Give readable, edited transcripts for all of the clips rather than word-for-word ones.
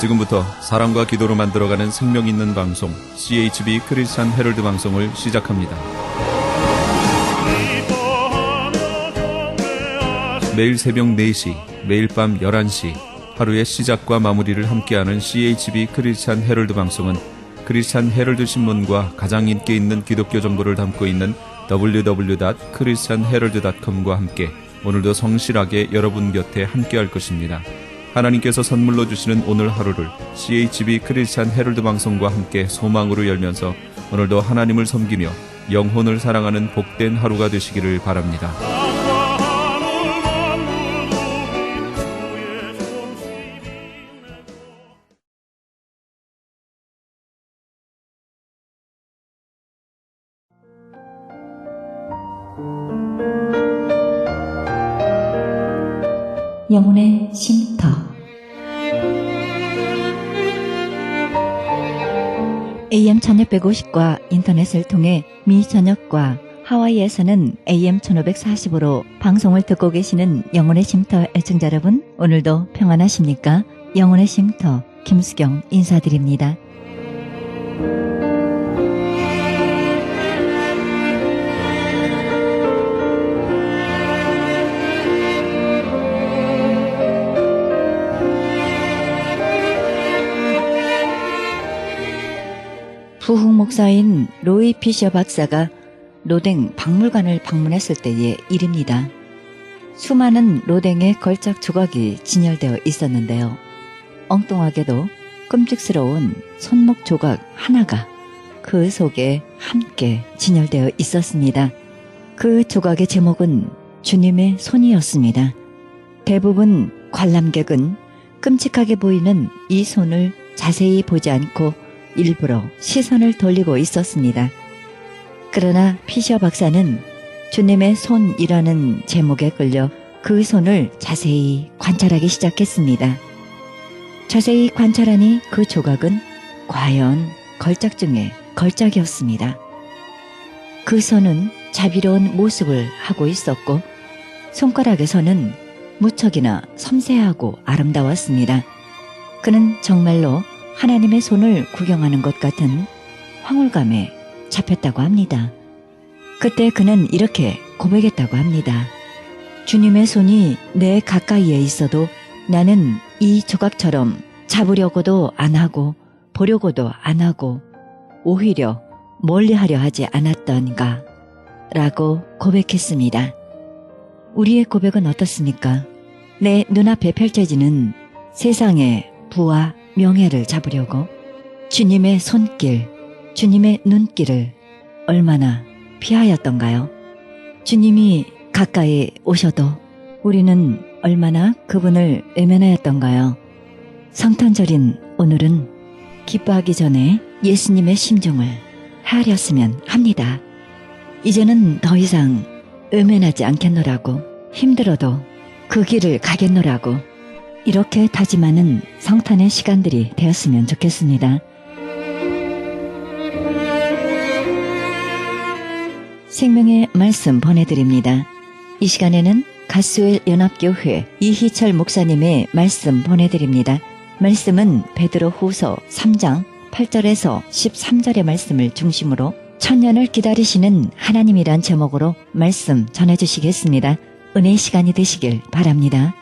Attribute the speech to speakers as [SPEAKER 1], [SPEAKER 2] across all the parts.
[SPEAKER 1] 지금부터 사랑과 기도로 만들어가는 생명 있는 방송 CHB 크리스찬 헤럴드 방송을 시작합니다. 매일 새벽 4시, 매일 밤 11시 하루의 시작과 마무리를 함께하는 CHB 크리스찬 헤럴드 방송은 크리스찬 헤럴드 신문과 가장 인기 있는 기독교 정보를 담고 있는 www.christianherald.com과 함께 오늘도 성실하게 여러분 곁에 함께할 것입니다. 하나님께서 선물로 주시는 오늘 하루를 CHB 크리스찬 헤럴드 방송과 함께 소망으로 열면서 오늘도 하나님을 섬기며 영혼을 사랑하는 복된 하루가 되시기를 바랍니다.
[SPEAKER 2] 영혼의 쉼터. AM 1650과 인터넷을 통해 미 전역과 하와이에서는 AM 1540으로 방송을 듣고 계시는 영혼의 쉼터 애청자 여러분, 오늘도 평안하십니까? 영혼의 쉼터 김수경 인사드립니다. 부흥 목사인 로이 피셔 박사가 로댕 박물관을 방문했을 때의 일입니다. 수많은 로댕의 걸작 조각이 진열되어 있었는데요. 엉뚱하게도 끔찍스러운 손목 조각 하나가 그 속에 함께 진열되어 있었습니다. 그 조각의 제목은 주님의 손이었습니다. 대부분 관람객은 끔찍하게 보이는 이 손을 자세히 보지 않고 일부러 시선을 돌리고 있었습니다. 그러나 피셔 박사는 주님의 손이라는 제목에 끌려 그 손을 자세히 관찰하기 시작했습니다. 자세히 관찰하니 그 조각은 과연 걸작 중에 걸작이었습니다. 그 손은 자비로운 모습을 하고 있었고 손가락에서는 무척이나 섬세하고 아름다웠습니다. 그는 정말로 하나님의 손을 구경하는 것 같은 황홀감에 잡혔다고 합니다. 그때 그는 이렇게 고백했다고 합니다. 주님의 손이 내 가까이에 있어도 나는 이 조각처럼 잡으려고도 안 하고 보려고도 안 하고 오히려 멀리하려 하지 않았던가 라고 고백했습니다. 우리의 고백은 어떻습니까? 내 눈앞에 펼쳐지는 세상의 부와 명예를 잡으려고 주님의 손길, 주님의 눈길을 얼마나 피하였던가요? 주님이 가까이 오셔도 우리는 얼마나 그분을 외면하였던가요? 성탄절인 오늘은 기뻐하기 전에 예수님의 심정을 헤아렸으면 합니다. 이제는 더 이상 외면하지 않겠노라고, 힘들어도 그 길을 가겠노라고 이렇게 다짐하는 성탄의 시간들이 되었으면 좋겠습니다. 생명의 말씀 보내드립니다. 이 시간에는 가스웰 연합교회 이희철 목사님의 말씀 보내드립니다. 말씀은 베드로 후서 3장 8절에서 13절의 말씀을 중심으로 천년을 기다리시는 하나님이란 제목으로 말씀 전해주시겠습니다. 은혜의 시간이 되시길 바랍니다.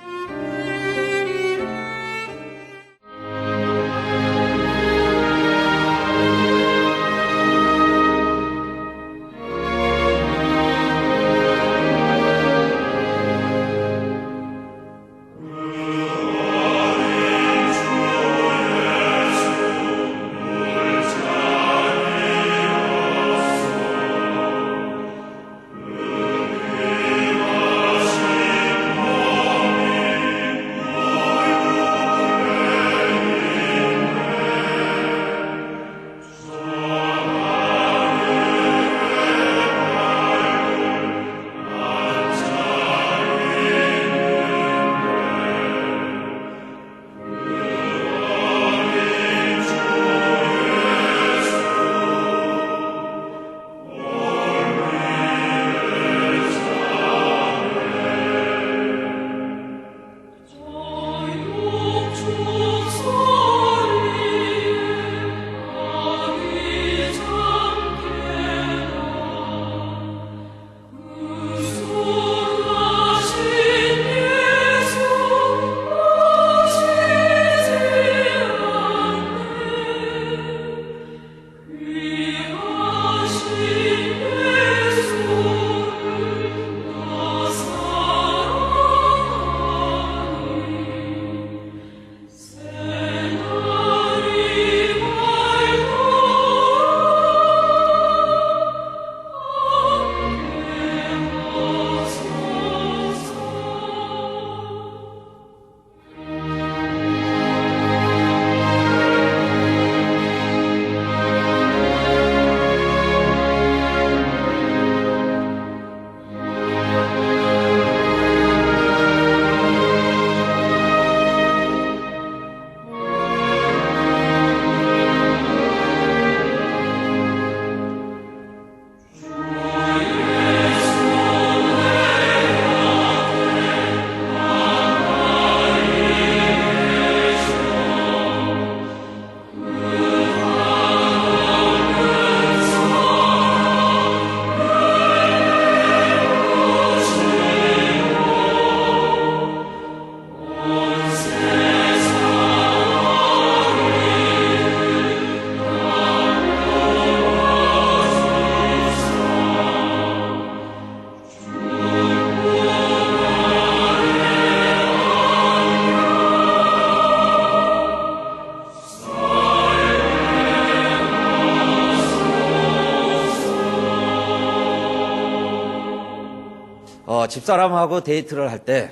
[SPEAKER 3] 집사람하고 데이트를 할 때,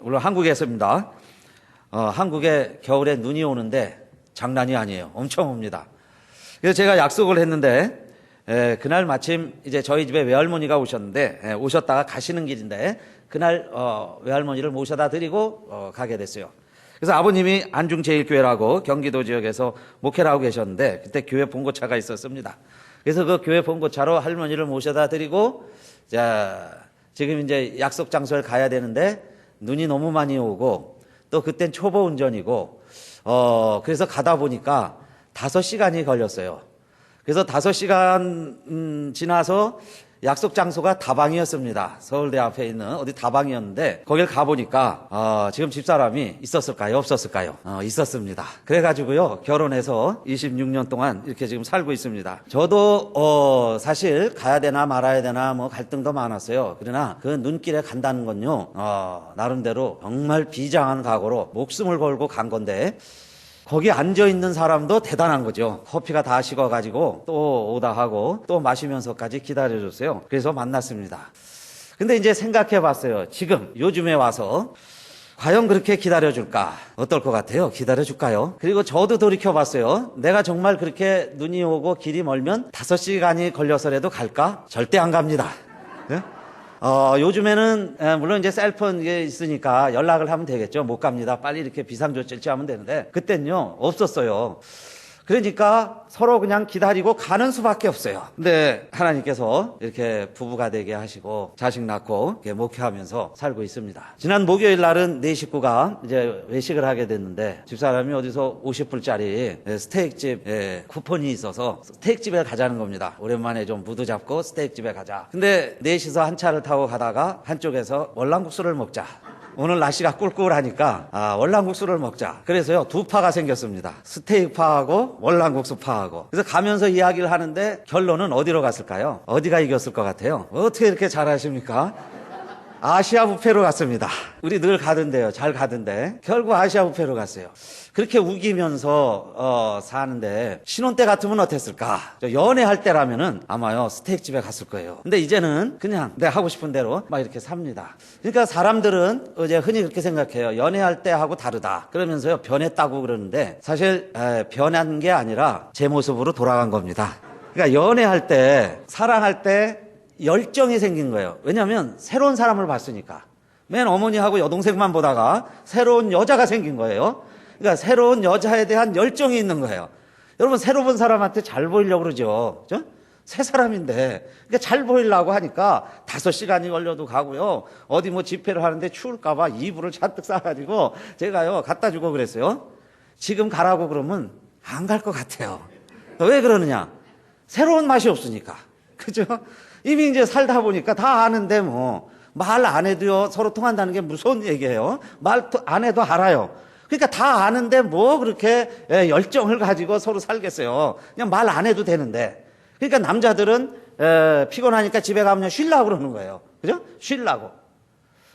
[SPEAKER 3] 물론 한국에서입니다. 한국에 겨울에 눈이 오는데 장난이 아니에요. 엄청 옵니다. 그래서 제가 약속을 했는데, 그날 마침 이제 저희 집에 외할머니가 오셨는데, 오셨다가 가시는 길인데, 그날, 외할머니를 모셔다 드리고, 가게 됐어요. 그래서 아버님이 안중제일교회라고 경기도 지역에서 목회를 하고 계셨는데, 그때 교회 봉고차가 있었습니다. 그래서 그 교회 봉고차로 할머니를 모셔다 드리고, 자, 지금 이제 약속 장소에 가야 되는데, 눈이 너무 많이 오고, 또 그땐 초보 운전이고, 그래서 가다 보니까 5시간이 걸렸어요. 그래서 5시간 지나서 약속 장소가 다방이었습니다. 서울대 앞에 있는 어디 다방이었는데 거길 가보니까 지금 집사람이 있었을까요? 없었을까요? 있었습니다. 그래가지고요, 결혼해서 26년 동안 이렇게 지금 살고 있습니다. 저도 사실 가야 되나 말아야 되나 뭐 갈등도 많았어요. 그러나 그 눈길에 간다는 건요, 나름대로 정말 비장한 각오로 목숨을 걸고 간 건데, 거기 앉아있는 사람도 대단한 거죠. 커피가 다 식어가지고 또 오다 하고 또 마시면서까지 기다려줬어요. 그래서 만났습니다. 근데 이제 생각해 봤어요. 지금 요즘에 와서 과연 그렇게 기다려줄까? 어떨 것 같아요? 기다려줄까요? 그리고 저도 돌이켜 봤어요. 내가 정말 그렇게 눈이 오고 길이 멀면 5시간이 걸려서라도 갈까? 절대 안 갑니다. 네? 요즘에는 물론 이제 셀폰 이게 있으니까 연락을 하면 되겠죠. 못 갑니다. 빨리 이렇게 비상조치 하면 되는데, 그땐요 없었어요. 그러니까 서로 그냥 기다리고 가는 수밖에 없어요. 근데 하나님께서 이렇게 부부가 되게 하시고 자식 낳고 이렇게 목회하면서 살고 있습니다. 지난 목요일 날은 네 식구가 이제 외식을 하게 됐는데, 집사람이 어디서 50불짜리 스테이크집 쿠폰이 있어서 스테이크집에 가자는 겁니다. 오랜만에 좀 무드 잡고 스테이크집에 가자. 근데 넷이서 한 차를 타고 가다가 한쪽에서 월남국수를 먹자. 오늘 날씨가 꿀꿀하니까 월남국수를 먹자. 그래서요, 두 파가 생겼습니다. 스테이크 파하고 월남국수 파하고. 그래서 가면서 이야기를 하는데 결론은 어디로 갔을까요? 어디가 이겼을 것 같아요? 어떻게 이렇게 잘하십니까? 아시아 뷔페로 갔습니다. 우리 늘 가던데요. 잘 가던데. 결국 아시아 뷔페로 갔어요. 그렇게 우기면서 사는데 신혼 때 같으면 어땠을까? 연애할 때라면은 아마요 스테이크집에 갔을 거예요. 근데 이제는 그냥 내가 하고 싶은 대로 막 이렇게 삽니다. 그러니까 사람들은 이제 흔히 그렇게 생각해요. 연애할 때하고 다르다. 그러면서요 변했다고 그러는데, 사실 변한 게 아니라 제 모습으로 돌아간 겁니다. 그러니까 연애할 때, 사랑할 때 열정이 생긴 거예요. 왜냐하면 새로운 사람을 봤으니까. 맨 어머니하고 여동생만 보다가 새로운 여자가 생긴 거예요. 그러니까 새로운 여자에 대한 열정이 있는 거예요. 여러분, 새로 본 사람한테 잘 보이려고 그러죠. 그죠? 새 사람인데. 그러니까 잘 보이려고 하니까 5시간이 걸려도 가고요. 어디 뭐 집회를 하는데 추울까봐 이불을 잔뜩 싸가지고 제가요 갖다 주고 그랬어요. 지금 가라고 그러면 안 갈 것 같아요. 왜 그러느냐? 새로운 맛이 없으니까. 그죠? 이미 이제 살다 보니까 다 아는데 뭐 말 안 해도요 서로 통한다는 게 무서운 얘기예요. 말 안 해도 알아요. 그러니까 다 아는데 뭐 그렇게 열정을 가지고 서로 살겠어요. 그냥 말 안 해도 되는데. 그러니까 남자들은 피곤하니까 집에 가면 쉬려고 그러는 거예요. 그죠? 쉬려고.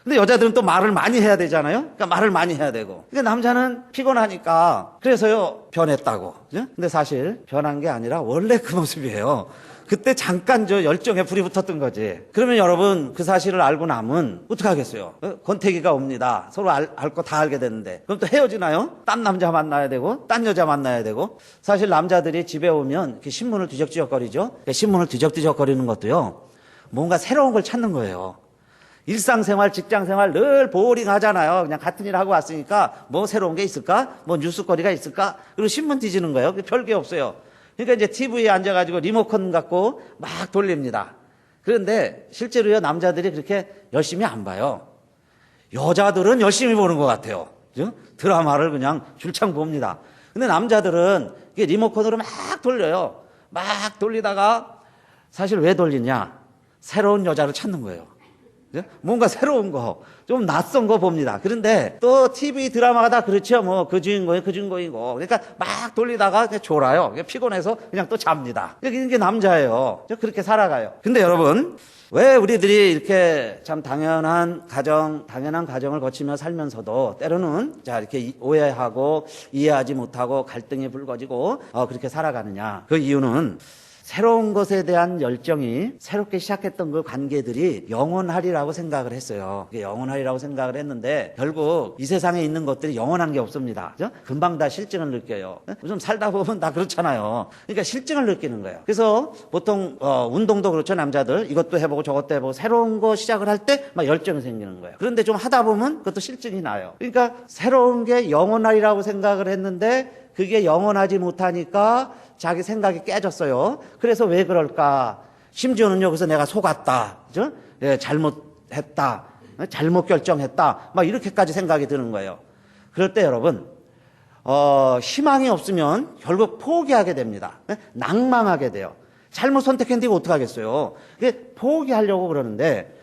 [SPEAKER 3] 근데 여자들은 또 말을 많이 해야 되잖아요. 그러니까 말을 많이 해야 되고. 그러니까 남자는 피곤하니까 그래서요 변했다고. 그죠? 근데 사실 변한 게 아니라 원래 그 모습이에요. 그때 잠깐 저 열정에 불이 붙었던 거지. 그러면 여러분, 그 사실을 알고 나면 어떻게 하겠어요? 권태기가 옵니다. 서로 알 거 다 알게 됐는데. 그럼 또 헤어지나요? 딴 남자 만나야 되고 딴 여자 만나야 되고. 사실 남자들이 집에 오면 이렇게 신문을 뒤적뒤적거리죠. 신문을 뒤적뒤적거리는 것도요, 뭔가 새로운 걸 찾는 거예요. 일상생활, 직장생활 늘 보링 하잖아요. 그냥 같은 일 하고 왔으니까 뭐 새로운 게 있을까? 뭐 뉴스거리가 있을까? 그리고 신문 뒤지는 거예요. 별게 없어요. 그러니까 이제 TV에 앉아가지고 리모컨 갖고 막 돌립니다. 그런데 실제로요, 남자들이 그렇게 열심히 안 봐요. 여자들은 열심히 보는 것 같아요. 그죠? 드라마를 그냥 줄창 봅니다. 근데 남자들은 이게 리모컨으로 막 돌려요. 막 돌리다가 사실 왜 돌리냐? 새로운 여자를 찾는 거예요. 뭔가 새로운 거, 좀 낯선 거 봅니다. 그런데 또 TV 드라마가 다 그렇죠. 뭐 그 주인공이 그 주인공이고. 그러니까 막 돌리다가 그냥 졸아요. 피곤해서 그냥 또 잡니다. 이게 남자예요. 그렇게 살아가요. 근데 여러분, 왜 우리들이 이렇게 참 당연한 가정을 거치며 살면서도 때로는 이렇게 오해하고 이해하지 못하고 갈등이 불거지고 그렇게 살아가느냐? 그 이유는 새로운 것에 대한 열정이 새롭게 시작했던 그 관계들이 영원하리라고 생각을 했어요. 영원하리라고 생각을 했는데 결국 이 세상에 있는 것들이 영원한 게 없습니다. 그죠? 금방 다 실증을 느껴요. 요즘 살다 보면 다 그렇잖아요. 그러니까 실증을 느끼는 거예요. 그래서 보통 운동도 그렇죠. 남자들 이것도 해보고 저것도 해보고 새로운 거 시작을 할 때 막 열정이 생기는 거예요. 그런데 좀 하다 보면 그것도 실증이 나요. 그러니까 새로운 게 영원하리라고 생각을 했는데 그게 영원하지 못하니까 자기 생각이 깨졌어요. 그래서 왜 그럴까? 심지어는요, 그래서 내가 속았다. 그죠? 예, 잘못했다. 잘못 결정했다. 막 이렇게까지 생각이 드는 거예요. 그럴 때 여러분, 희망이 없으면 결국 포기하게 됩니다. 낭망하게 돼요. 잘못 선택했는데 이거 어떡하겠어요? 이게 포기하려고 그러는데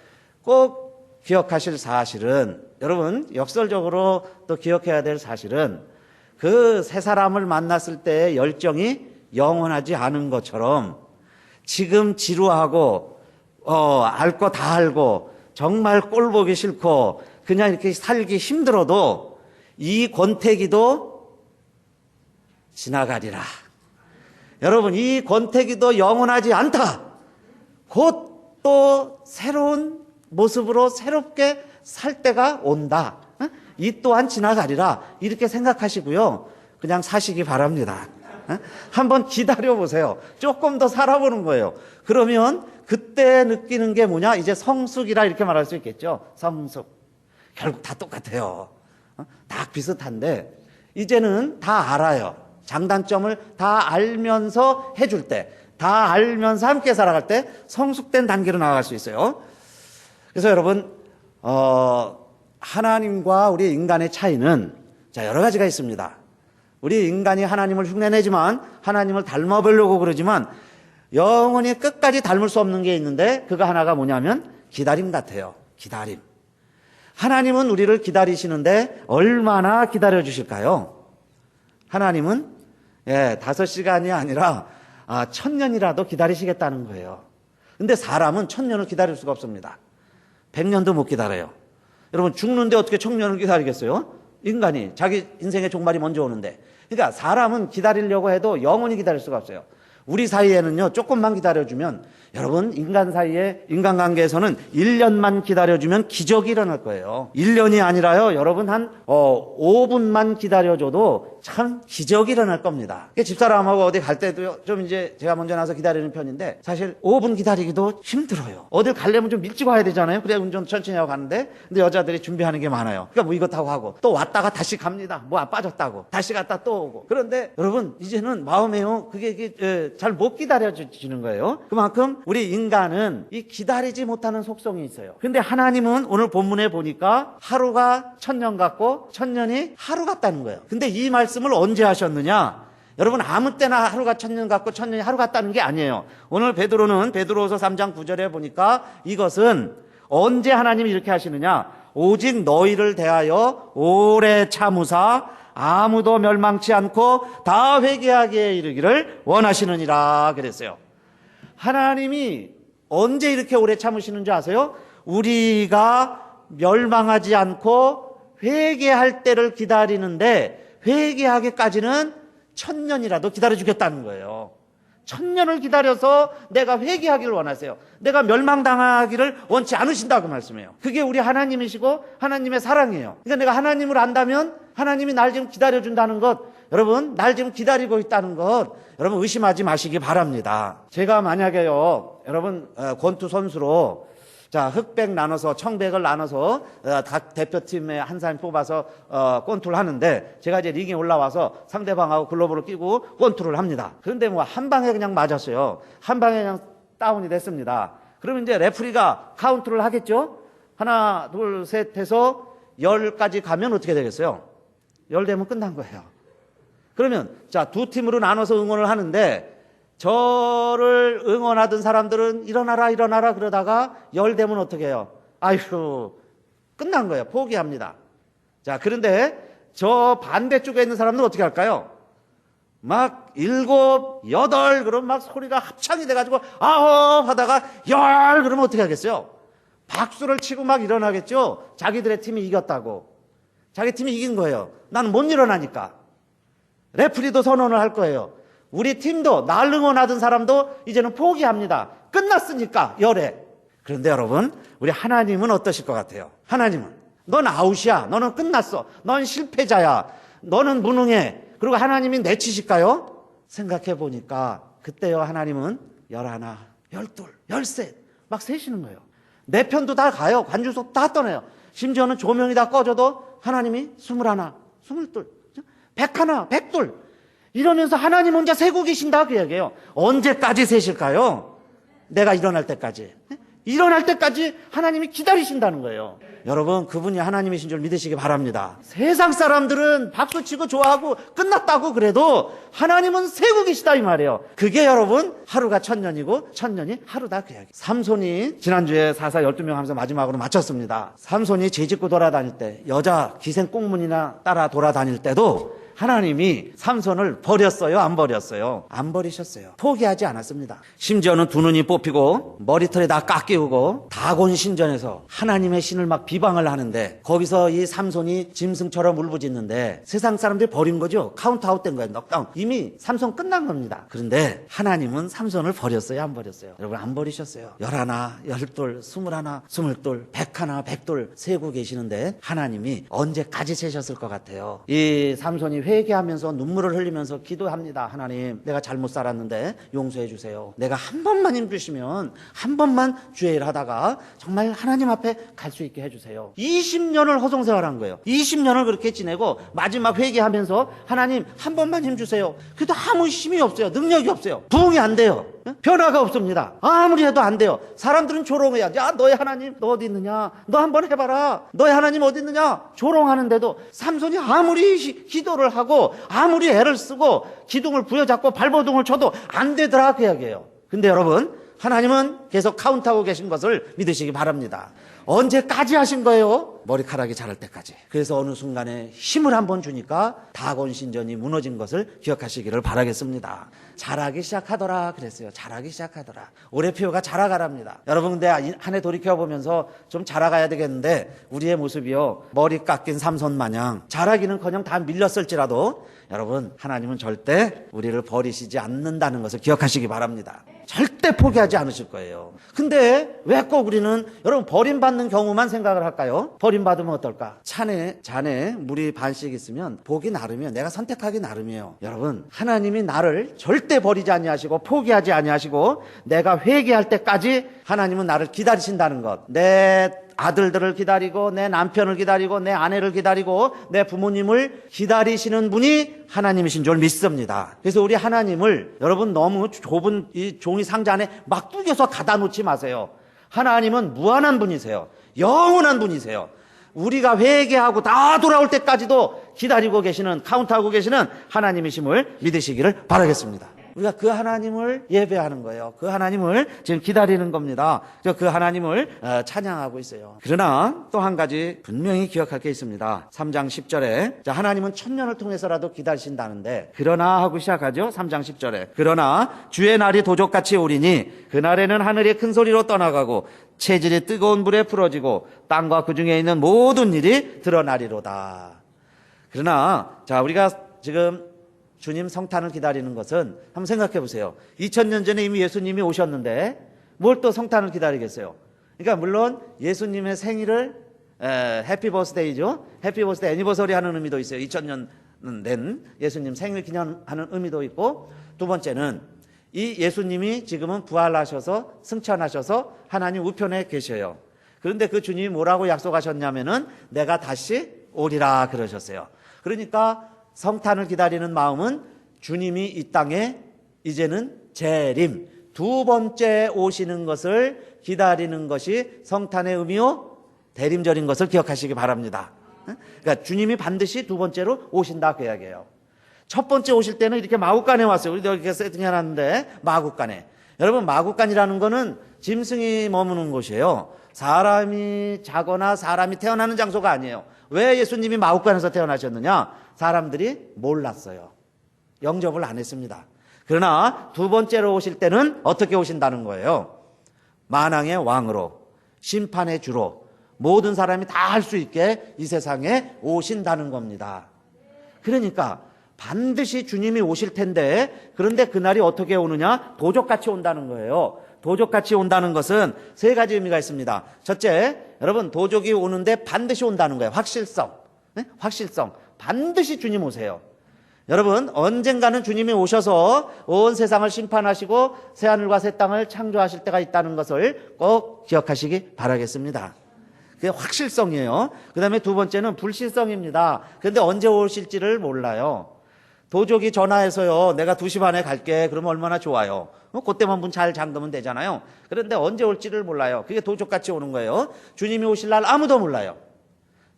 [SPEAKER 3] 꼭 기억하실 사실은, 여러분, 역설적으로 또 기억해야 될 사실은 그 세 사람을 만났을 때의 열정이 영원하지 않은 것처럼 지금 지루하고 알 거 다 알고 정말 꼴 보기 싫고 그냥 이렇게 살기 힘들어도 이 권태기도 지나가리라. 여러분, 이 권태기도 영원하지 않다. 곧 또 새로운 모습으로 새롭게 살 때가 온다. 이 또한 지나가리라. 이렇게 생각하시고요. 그냥 사시기 바랍니다. 한번 기다려 보세요. 조금 더 살아보는 거예요. 그러면 그때 느끼는 게 뭐냐? 이제 성숙이라 이렇게 말할 수 있겠죠. 성숙. 결국 다 똑같아요. 다 비슷한데 이제는 다 알아요. 장단점을 다 알면서 해줄 때, 다 알면서 함께 살아갈 때 성숙된 단계로 나아갈 수 있어요. 그래서 여러분, 하나님과 우리 인간의 차이는 여러 가지가 있습니다. 우리 인간이 하나님을 흉내내지만 하나님을 닮아보려고 그러지만 영원히 끝까지 닮을 수 없는 게 있는데 그거 하나가 뭐냐면 기다림 같아요. 기다림. 하나님은 우리를 기다리시는데 얼마나 기다려 주실까요? 하나님은 5시간이 아니라 1000년이라도 기다리시겠다는 거예요. 근데 사람은 1000년을 기다릴 수가 없습니다. 100년도 못 기다려요. 여러분, 죽는데 어떻게 1000년을 기다리겠어요? 인간이 자기 인생의 종말이 먼저 오는데. 그러니까 사람은 기다리려고 해도 영원히 기다릴 수가 없어요. 우리 사이에는요, 조금만 기다려주면, 여러분, 인간 사이에, 인간관계에서는 1년만 기다려주면 기적이 일어날 거예요. 1년이 아니라요, 여러분, 한 5분만 기다려줘도 참 기적이 일어날 겁니다. 집사람하고 어디 갈 때도 좀 이제 제가 먼저 나서 기다리는 편인데, 사실 5분 기다리기도 힘들어요. 어딜 가려면 좀 일찍 와야 되잖아요. 그래야 운전 천천히 하고 가는데, 근데 여자들이 준비하는 게 많아요. 그러니까 뭐 이것 하고 또 왔다가 다시 갑니다. 뭐 빠졌다고. 다시 갔다 또 오고. 그런데 여러분, 이제는 마음에요, 그게 잘 못 기다려주시는 거예요. 그만큼 우리 인간은 이 기다리지 못하는 속성이 있어요. 근데 하나님은 오늘 본문에 보니까 하루가 1000년 같고 1000년이 하루 같다는 거예요. 근데 이 말씀을 언제 하셨느냐? 여러분, 아무 때나 하루가 1000년 같고 1000년이 하루 같다는 게 아니에요. 오늘 베드로서 3장 9절에 보니까 이것은 언제 하나님이 이렇게 하시느냐? 오직 너희를 대하여 오래 참으사 아무도 멸망치 않고 다 회개하게 이르기를 원하시느니라 그랬어요. 하나님이 언제 이렇게 오래 참으시는 줄 아세요? 우리가 멸망하지 않고 회개할 때를 기다리는데 회개하기까지는 1000년이라도 기다려주겠다는 거예요. 1000년을 기다려서 내가 회개하기를 원하세요. 내가 멸망당하기를 원치 않으신다고 말씀해요. 그게 우리 하나님이시고 하나님의 사랑이에요. 그러니까 내가 하나님을 안다면 하나님이 날 지금 기다려준다는 것, 여러분, 날 지금 기다리고 있다는 것, 여러분 의심하지 마시기 바랍니다. 제가 만약에요, 여러분, 권투 선수로 흑백 나눠서, 청백을 나눠서 각 대표팀에 한 사람 뽑아서 권투를 하는데, 제가 이제 링에 올라와서 상대방하고 글러브를 끼고 권투를 합니다. 그런데 뭐 한 방에 그냥 맞았어요. 한 방에 그냥 다운이 됐습니다. 그러면 이제 레프리가 카운트를 하겠죠? 하나, 둘, 셋 해서 10까지 가면 어떻게 되겠어요? 10 되면 끝난 거예요. 그러면 두 팀으로 나눠서 응원을 하는데, 저를 응원하던 사람들은 일어나라 그러다가 10 되면 어떻게 해요? 아휴, 끝난 거예요. 포기합니다. 그런데 저 반대쪽에 있는 사람들은 어떻게 할까요? 막 7, 8 그러면 막 소리가 합창이 돼가지고 9 하다가 10 그러면 어떻게 하겠어요? 박수를 치고 막 일어나겠죠? 자기들의 팀이 이겼다고. 자기 팀이 이긴 거예요. 나는 못 일어나니까. 레프리도 선언을 할 거예요. 우리 팀도 날 응원하던 사람도 이제는 포기합니다. 끝났으니까 열애. 그런데 여러분, 우리 하나님은 어떠실 것 같아요? 하나님은 넌 아웃이야. 너는 끝났어. 넌 실패자야. 너는 무능해. 그리고 하나님이 내치실까요? 생각해 보니까 그때요, 하나님은 11, 12, 13 막 세시는 거예요. 내 편도 다 가요. 관중석 다 떠나요. 심지어는 조명이 다 꺼져도 하나님이 21, 22, 101, 102 이러면서 하나님 혼자 세고 계신다 그 얘기예요. 언제까지 세실까요? 내가 일어날 때까지. 일어날 때까지 하나님이 기다리신다는 거예요. 여러분, 그분이 하나님이신 줄 믿으시기 바랍니다. 세상 사람들은 박수치고 좋아하고 끝났다고 그래도 하나님은 세고 계시다 이 말이에요. 그게 여러분 하루가 1000년이고 1000년이 하루다 그 이야기. 삼손이 지난주에 4사 12명 하면서 마지막으로 마쳤습니다. 삼손이 죄짓고 돌아다닐 때, 여자 기생 꽁문이나 따라 돌아다닐 때도 하나님이 삼손을 버렸어요? 안 버렸어요? 안 버리셨어요. 포기하지 않았습니다. 심지어는 두 눈이 뽑히고 머리털에 다 깎이고 다곤 신전에서 하나님의 신을 막 비방을 하는데 거기서 이 삼손이 짐승처럼 울부짖는데 세상 사람들이 버린 거죠. 카운트아웃 된 거예요. 넉다운. 이미 삼손 끝난 겁니다. 그런데 하나님은 삼손을 버렸어요? 안 버렸어요? 여러분, 안 버리셨어요. 11, 12, 21, 22, 101, 102 세고 계시는데 하나님이 언제까지 세셨을 것 같아요? 이 삼손이 회개하면서 눈물을 흘리면서 기도합니다. 하나님, 내가 잘못 살았는데 용서해 주세요. 내가 한 번만 힘주시면 한 번만 주의 일 하다가 정말 하나님 앞에 갈 수 있게 해주세요. 20년을 허송세월한 거예요. 20년을 그렇게 지내고 마지막 회개하면서 하나님 한 번만 힘주세요. 그래도 아무 힘이 없어요. 능력이 없어요. 부응이 안 돼요. 변화가 없습니다. 아무리 해도 안 돼요. 사람들은 조롱해야 야, 너의 하나님 너 어디 있느냐, 너 한번 해봐라, 너의 하나님 어디 있느냐 조롱하는데도 삼손이 아무리 기도를 하고 아무리 애를 쓰고 기둥을 부여잡고 발버둥을 쳐도 안 되더라 그 이야기예요. 근데 여러분, 하나님은 계속 카운트하고 계신 것을 믿으시기 바랍니다. 언제까지 하신 거예요? 머리카락이 자랄 때까지. 그래서 어느 순간에 힘을 한번 주니까 다곤 신전이 무너진 것을 기억하시기를 바라겠습니다. 자라기 시작하더라 그랬어요. 자라기 시작하더라. 올해 표가 자라가랍니다. 여러분, 근데 한 해 돌이켜보면서 좀 자라가야 되겠는데 우리의 모습이요, 머리 깎인 삼손 마냥 자라기는커녕 다 밀렸을지라도 여러분, 하나님은 절대 우리를 버리시지 않는다는 것을 기억하시기 바랍니다. 절대 포기하지 않으실 거예요. 근데 왜 꼭 우리는 여러분 버림받는 경우만 생각을 할까요? 버림받으면 어떨까? 잔에 물이 반씩 있으면 보기 나름이에요. 내가 선택하기 나름이에요. 여러분, 하나님이 나를 절대 버리지 아니하시고 포기하지 아니하시고 내가 회개할 때까지 하나님은 나를 기다리신다는 것. 내 아들들을 기다리고 내 남편을 기다리고 내 아내를 기다리고 내 부모님을 기다리시는 분이 하나님이신 줄 믿습니다. 그래서 우리 하나님을 여러분 너무 좁은 이 종이 상자 안에 막 구겨서 가다 놓지 마세요. 하나님은 무한한 분이세요. 영원한 분이세요. 우리가 회개하고 다 돌아올 때까지도 기다리고 계시는, 카운트하고 계시는 하나님이심을 믿으시기를 바라겠습니다. 우리가 그 하나님을 예배하는 거예요. 그 하나님을 지금 기다리는 겁니다. 그 하나님을 찬양하고 있어요. 그러나 또 한 가지 분명히 기억할 게 있습니다. 3장 10절에 하나님은 1000년을 통해서라도 기다리신다는데, 그러나 하고 시작하죠. 3장 10절에 그러나 주의 날이 도적같이 오리니 그날에는 하늘이 큰 소리로 떠나가고 체질이 뜨거운 불에 풀어지고 땅과 그 중에 있는 모든 일이 드러나리로다. 그러나 자, 우리가 지금 주님 성탄을 기다리는 것은 한번 생각해 보세요. 2000년 전에 이미 예수님이 오셨는데 뭘 또 성탄을 기다리겠어요? 그러니까 물론 예수님의 생일을 해피 버스데이죠. 해피 버스데이 애니버서리 하는 의미도 있어요. 2000년 된 예수님 생일 기념하는 의미도 있고, 두 번째는 이 예수님이 지금은 부활하셔서 승천하셔서 하나님 우편에 계셔요. 그런데 그 주님이 뭐라고 약속하셨냐면은 내가 다시 오리라 그러셨어요. 그러니까 성탄을 기다리는 마음은 주님이 이 땅에 이제는 재림, 두 번째 오시는 것을 기다리는 것이 성탄의 의미요, 대림절인 것을 기억하시기 바랍니다. 그러니까 주님이 반드시 두 번째로 오신다 그 이야기예요. 첫 번째 오실 때는 이렇게 마구간에 왔어요. 우리도 이렇게 세팅해놨는데 마구간에. 여러분, 마구간이라는 거는 짐승이 머무는 곳이에요. 사람이 자거나 사람이 태어나는 장소가 아니에요. 왜 예수님이 마구간에서 태어나셨느냐? 사람들이 몰랐어요. 영접을 안 했습니다. 그러나 두 번째로 오실 때는 어떻게 오신다는 거예요? 만왕의 왕으로, 심판의 주로, 모든 사람이 다 할 수 있게 이 세상에 오신다는 겁니다. 그러니까 반드시 주님이 오실 텐데, 그런데 그날이 어떻게 오느냐? 도적같이 온다는 거예요. 도적같이 온다는 것은 세 가지 의미가 있습니다. 첫째, 여러분, 도적이 오는데 반드시 온다는 거예요. 확실성. 네? 확실성. 반드시 주님 오세요. 여러분, 언젠가는 주님이 오셔서 온 세상을 심판하시고 새하늘과 새 땅을 창조하실 때가 있다는 것을 꼭 기억하시기 바라겠습니다. 그게 확실성이에요. 그 다음에 두 번째는 불실성입니다. 그런데 언제 오실지를 몰라요. 도적이 전화해서요, 내가 2시 반에 갈게. 그러면 얼마나 좋아요. 그때만 문 잘 잠그면 되잖아요. 그런데 언제 올지를 몰라요. 그게 도적같이 오는 거예요. 주님이 오실 날 아무도 몰라요.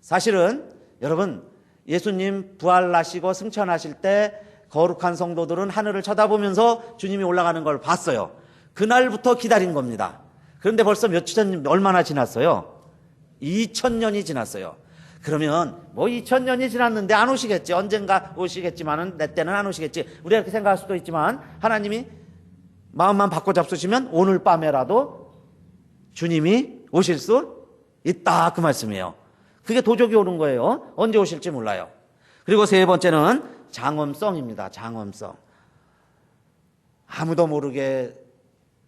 [SPEAKER 3] 사실은 여러분, 예수님 부활하시고 승천하실 때 거룩한 성도들은 하늘을 쳐다보면서 주님이 올라가는 걸 봤어요. 그날부터 기다린 겁니다. 그런데 벌써 얼마나 지났어요? 2000년이 지났어요. 그러면 뭐 2000년이 지났는데 안 오시겠지. 언젠가 오시겠지만은 내 때는 안 오시겠지. 우리가 이렇게 생각할 수도 있지만 하나님이 마음만 바꿔 잡수시면 오늘 밤에라도 주님이 오실 수 있다, 그 말씀이에요. 그게 도적이 오는 거예요. 언제 오실지 몰라요. 그리고 세 번째는 장엄성입니다. 장엄성. 아무도 모르게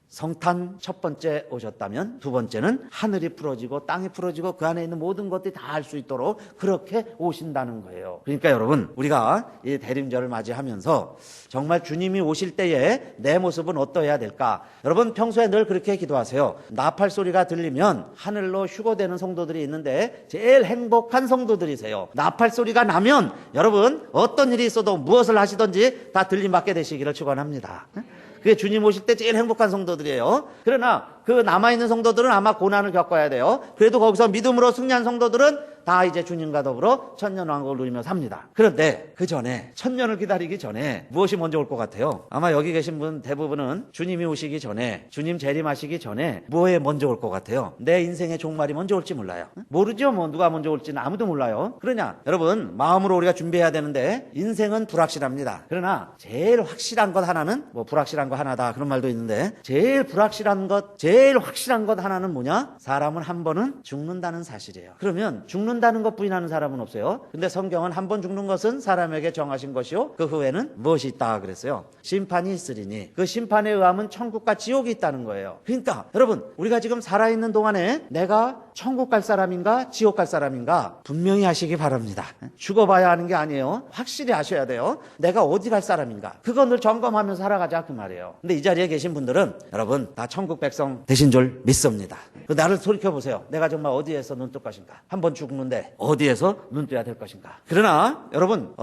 [SPEAKER 3] 성탄 첫 번째 오셨다면 두 번째는 하늘이 풀어지고 땅이 풀어지고 그 안에 있는 모든 것들이 다 알 수 있도록 그렇게 오신다는 거예요. 그러니까 여러분, 우리가 이 대림절을 맞이하면서 정말 주님이 오실 때에 내 모습은 어떠해야 될까? 여러분, 평소에 늘 그렇게 기도하세요. 나팔 소리가 들리면 하늘로 휴거되는 성도들이 있는데 제일 행복한 성도들이세요. 나팔 소리가 나면 여러분, 어떤 일이 있어도 무엇을 하시든지 다 들림받게 되시기를 축원합니다. 그게 주님 오실 때 제일 행복한 성도들이에요. 그러나 그 남아있는 성도들은 아마 고난을 겪어야 돼요. 그래도 거기서 믿음으로 승리한 성도들은 다 이제 주님과 더불어 천년왕국을 누리며 삽니다. 그런데 그 전에, 천년을 기다리기 전에 무엇이 먼저 올 것 같아요? 아마 여기 계신 분 대부분은 주님이 오시기 전에, 주님 재림하시기 전에 뭐에 먼저 올 것 같아요? 내 인생의 종말이 먼저 올지 몰라요. 모르죠. 뭐 누가 먼저 올지는 아무도 몰라요. 그러냐? 여러분, 마음으로 우리가 준비해야 되는데 인생은 불확실합니다. 그러나 제일 확실한 것 하나는, 뭐 불확실한 거 하나다 그런 말도 있는데, 제일 불확실한 것, 제일 확실한 것 하나는 뭐냐? 사람은 한 번은 죽는다는 사실이에요. 그러면 죽는다는 것 부인하는 사람은 없어요. 근데 성경은 한 번 죽는 것은 사람에게 정하신 것이요, 그 후에는 무엇이 있다 그랬어요? 심판이 있으리니 그 심판에 의하면 천국과 지옥이 있다는 거예요. 그러니까 여러분, 우리가 지금 살아있는 동안에 내가 천국 갈 사람인가 지옥 갈 사람인가 분명히 하시기 바랍니다. 죽어봐야 하는 게 아니에요. 확실히 아셔야 돼요. 내가 어디 갈 사람인가, 그건 늘 점검하면서 살아가자, 그 말이에요. 근데 이 자리에 계신 분들은 여러분 다 천국 백성 되신 줄 믿습니다. 나를 돌이켜보세요. 내가 정말 어디에서 눈 뜰 것인가? 한 번 죽는데 어디에서 눈 떠야 될 것인가? 그러나 여러분,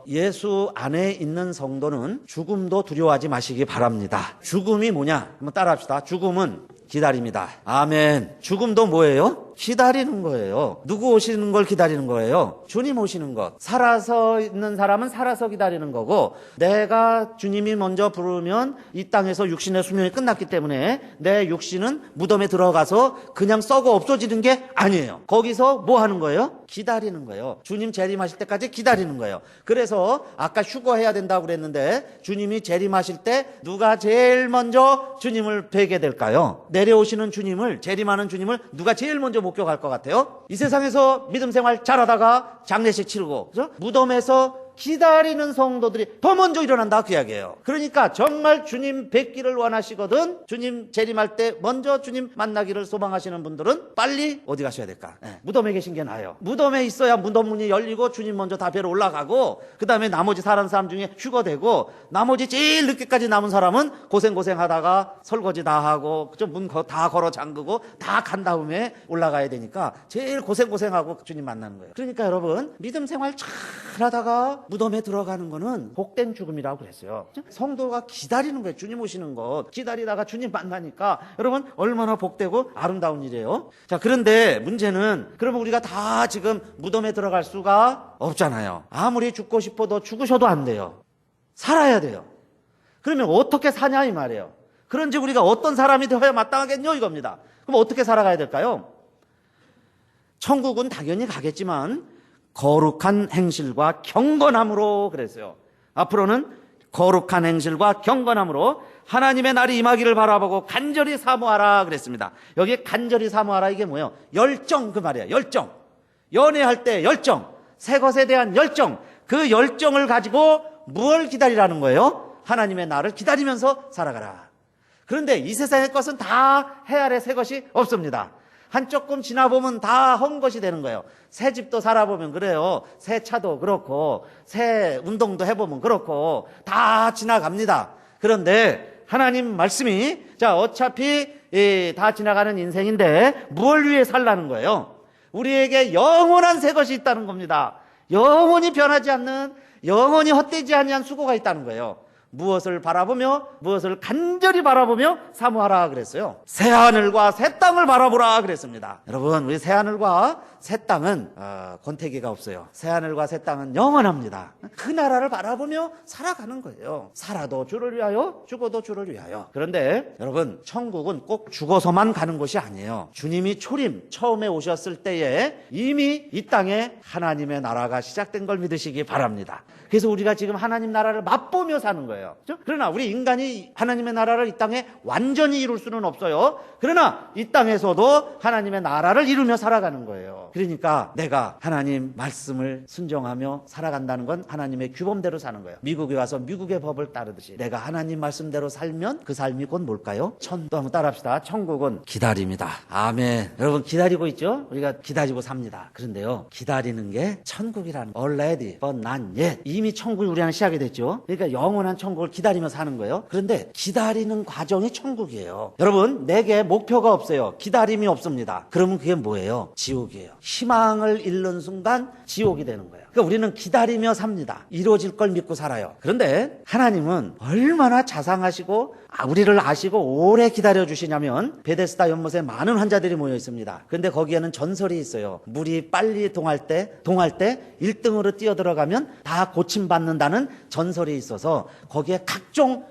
[SPEAKER 3] 예수 안에 있는 성도는 죽음도 두려워하지 마시기 바랍니다. 죽음이 뭐냐? 한번 따라합시다. 죽음은 기다립니다. 아멘. 죽음도 뭐예요? 기다리는 거예요. 누구 오시는 걸 기다리는 거예요? 주님 오시는 것. 살아서 있는 사람은 살아서 기다리는 거고, 내가 주님이 먼저 부르면 이 땅에서 육신의 수명이 끝났기 때문에 내 육신은 무덤에 들어가서 그냥 썩어 없어지는 게 아니에요. 거기서 뭐 하는 거예요? 기다리는 거예요. 주님 재림하실 때까지 기다리는 거예요. 그래서 아까 휴거해야 된다고 그랬는데, 주님이 재림하실 때 누가 제일 먼저 주님을 뵈게 될까요? 내려오시는 주님을, 재림하는 주님을 누가 제일 먼저 목격할 것 같아요? 이 세상에서 믿음 생활 잘하다가 장례식 치르고, 그죠? 무덤에서 기다리는 성도들이 더 먼저 일어난다, 그 이야기예요. 그러니까 정말 주님 뵙기를 원하시거든, 주님 재림할 때 먼저 주님 만나기를 소망하시는 분들은 빨리 어디 가셔야 될까? 무덤에 계신 게 나아요. 무덤에 있어야 무덤 문이 열리고 주님 먼저 다 뵈러 올라가고, 그 다음에 나머지 사는 사람 중에 휴거되고, 나머지 제일 늦게까지 남은 사람은 고생하다가 설거지 다 하고 문 다 걸어 잠그고 다 간 다음에 올라가야 되니까 제일 고생하고 주님 만나는 거예요. 그러니까 여러분, 믿음 생활 잘 하다가 무덤에 들어가는 거는 복된 죽음이라고 그랬어요. 성도가 기다리는 거예요. 주님 오시는 것 기다리다가 주님 만나니까 여러분 얼마나 복되고 아름다운 일이에요. 자, 그런데 문제는, 그러면 우리가 다 지금 무덤에 들어갈 수가 없잖아요. 아무리 죽고 싶어도 죽으셔도 안 돼요. 살아야 돼요. 그러면 어떻게 사냐 이 말이에요. 그런지 우리가 어떤 사람이 되어야 마땅하겠냐 이겁니다. 그럼 어떻게 살아가야 될까요? 천국은 당연히 가겠지만 거룩한 행실과 경건함으로 그랬어요. 앞으로는 거룩한 행실과 경건함으로 하나님의 날이 임하기를 바라보고 간절히 사모하라 그랬습니다. 여기 간절히 사모하라, 이게 뭐예요? 열정, 그 말이에요. 열정. 연애할 때 열정, 새 것에 대한 열정, 그 열정을 가지고 무엇을 기다리라는 거예요? 하나님의 나를 기다리면서 살아가라. 그런데 이 세상의 것은 다 해 아래 새 것이 없습니다. 한 조금 지나보면 다 헛 것이 되는 거예요. 새 집도 살아보면 그래요. 새 차도 그렇고 새 운동도 해보면 그렇고 다 지나갑니다. 그런데 하나님 말씀이 자 어차피 다 지나가는 인생인데 뭘 위해 살라는 거예요? 우리에게 영원한 새 것이 있다는 겁니다. 영원히 변하지 않는, 영원히 헛되지 아니한 수고가 있다는 거예요. 무엇을 바라보며 무엇을 간절히 바라보며 사모하라 그랬어요. 새 하늘과 새 땅을 바라보라 그랬습니다. 여러분, 우리 새 하늘과 새 땅은 권태기가 없어요. 새 하늘과 새 땅은 영원합니다. 그 나라를 바라보며 살아가는 거예요. 살아도 주를 위하여, 죽어도 주를 위하여. 그런데 여러분, 천국은 꼭 죽어서만 가는 곳이 아니에요. 주님이 초림 처음에 오셨을 때에 이미 이 땅에 하나님의 나라가 시작된 걸 믿으시기 바랍니다. 그래서 우리가 지금 하나님 나라를 맛보며 사는 거예요. 그렇죠? 그러나 우리 인간이 하나님의 나라를 이 땅에 완전히 이룰 수는 없어요. 그러나 이 땅에서도 하나님의 나라를 이루며 살아가는 거예요. 그러니까 내가 하나님 말씀을 순종하며 살아간다는 건 하나님의 규범대로 사는 거예요. 미국에 와서 미국의 법을 따르듯이 내가 하나님 말씀대로 살면 그 삶이 곧 뭘까요? 또 한번 따라합시다. 천국은 기다립니다. 아멘. 여러분 기다리고 있죠? 우리가 기다리고 삽니다. 그런데요, 기다리는 게 천국이라는 거예요. already, but not yet. 이미 천국이 우리 안에 시작이 됐죠. 그러니까 영원한 천국을 기다리며 사는 거예요. 그런데 기다리는 과정이 천국이에요. 여러분, 내게 목표가 없어요. 기다림이 없습니다. 그러면 그게 뭐예요? 지옥이에요. 희망을 잃는 순간 지옥이 되는 거예요. 그러니까 우리는 기다리며 삽니다. 이루어질 걸 믿고 살아요. 그런데 하나님은 얼마나 자상하시고 우리를 아시고 오래 기다려주시냐면 베데스다 연못에 많은 환자들이 모여 있습니다. 그런데 거기에는 전설이 있어요. 물이 빨리 동할 때 1등으로 뛰어들어가면 다 고침받는다는 전설이 있어서 거기에 각종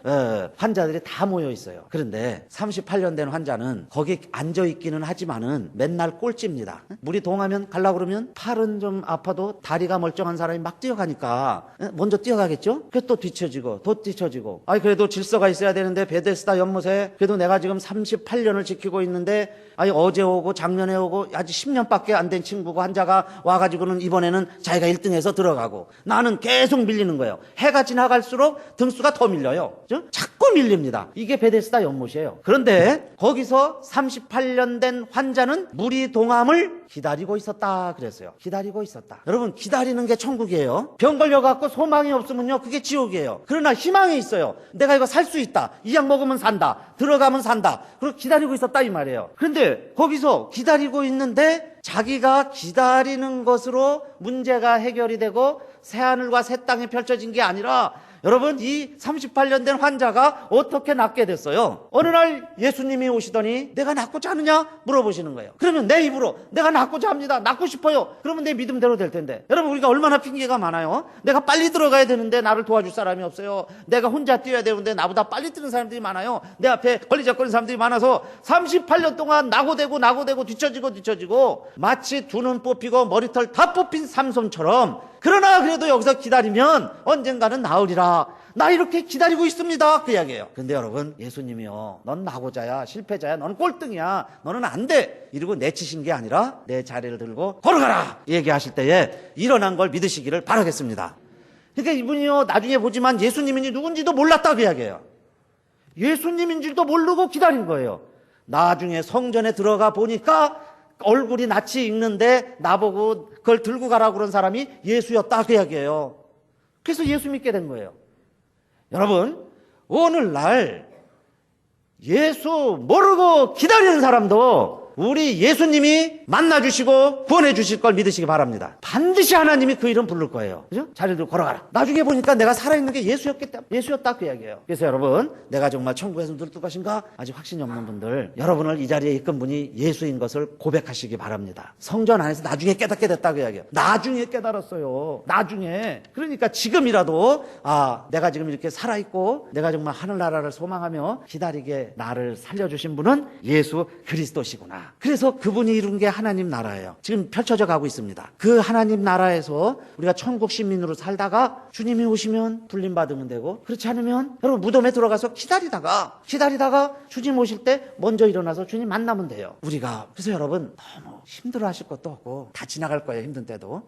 [SPEAKER 3] 환자들이 다 모여 있어요. 그런데 38년 된 환자는 거기 앉아있기는 하지만은 맨날 꼴찌입니다. 물이 동하면 가려고 그러면 팔은 좀 아파도 다리가 멀쩡한 사람이 막 뛰어가니까 먼저 뛰어가겠죠? 그래서 또 뒤처지고 또 뒤처지고 그래도 질서가 있어야 되는데 베데스다 연못에 그래도 내가 지금 38년을 지키고 있는데 어제 오고 작년에 오고 아직 10년밖에 안 된 친구가 환자가 와가지고는 이번에는 자기가 1등해서 들어가고 나는 계속 밀리는 거예요. 해가 지나갈수록 등수가 더 밀려요. 그죠? 자꾸 밀립니다. 이게 베데스다 연못이에요. 그런데 거기서 38년 된 환자는 물이 동함을 기다리고 있었다 그랬어요. 기다리고 있었다. 여러분, 기다리는 게 천국이에요. 병 걸려갖고 소망이 없으면요, 그게 지옥이에요. 그러나 희망이 있어요. 내가 이거 살 수 있다. 이 약 먹으면 산다. 들어가면 산다. 그리고 기다리고 있었다 이 말이에요. 그런데 거기서 기다리고 있는데 자기가 기다리는 것으로 문제가 해결이 되고 새하늘과 새 땅이 펼쳐진 게 아니라 여러분, 이 38년 된 환자가 어떻게 낫게 됐어요? 어느 날 예수님이 오시더니 내가 낫고자 하느냐? 물어보시는 거예요. 그러면 내 입으로 내가 낫고자 합니다. 낫고 싶어요. 그러면 내 믿음대로 될 텐데. 여러분, 우리가 얼마나 핑계가 많아요? 내가 빨리 들어가야 되는데 나를 도와줄 사람이 없어요. 내가 혼자 뛰어야 되는데 나보다 빨리 뛰는 사람들이 많아요. 내 앞에 걸리적거리는 사람들이 많아서 38년 동안 나고되고 뒤처지고 마치 두 눈 뽑히고 머리털 다 뽑힌 삼손처럼, 그러나 그래도 여기서 기다리면 언젠가는 나으리라. 나 이렇게 기다리고 있습니다. 그 이야기예요. 근데 여러분, 예수님이요, 넌 나고자야, 실패자야, 너는 꼴등이야, 너는 안 돼, 이러고 내치신 게 아니라 내 자리를 들고 걸어가라 얘기하실 때에 일어난 걸 믿으시기를 바라겠습니다. 그러니까 이분이요, 나중에 보지만 예수님인지 누군지도 몰랐다 그 이야기예요. 예수님인 줄도 모르고 기다린 거예요. 나중에 성전에 들어가 보니까 얼굴이 낯이 익는데 나보고 그걸 들고 가라고 그런 사람이 예수였다 그 이야기예요. 그래서 예수 믿게 된 거예요. 여러분, 오늘날 예수 모르고 기다리는 사람도 우리 예수님이 만나주시고 구원해주실 걸 믿으시기 바랍니다. 반드시 하나님이 그 이름 부를 거예요. 그죠? 자리를 걸어가라. 나중에 보니까 내가 살아있는 게 예수였다 그 이야기예요. 그래서 여러분, 내가 정말 천국에서 누릴 것인가 아직 확신이 없는 분들, 여러분을 이 자리에 이끈 분이 예수인 것을 고백하시기 바랍니다. 성전 안에서 나중에 깨닫게 됐다 그 이야기예요. 나중에 깨달았어요. 나중에. 그러니까 지금이라도 내가 지금 이렇게 살아있고 내가 정말 하늘나라를 소망하며 기다리게 나를 살려주신 분은 예수 그리스도시구나. 겁니다. 그래서 그분이 이룬 게 하나님 나라예요. 지금 펼쳐져 가고 있습니다. 그 하나님 나라에서 우리가 천국 시민으로 살다가 주님이 오시면 불림받으면 되고, 그렇지 않으면 여러분 무덤에 들어가서 기다리다가 주님 오실 때 먼저 일어나서 주님 만나면 돼요. 우리가 그래서 여러분 너무 힘들어 하실 것도 없고, 다 지나갈 거예요. 힘든 때도 너무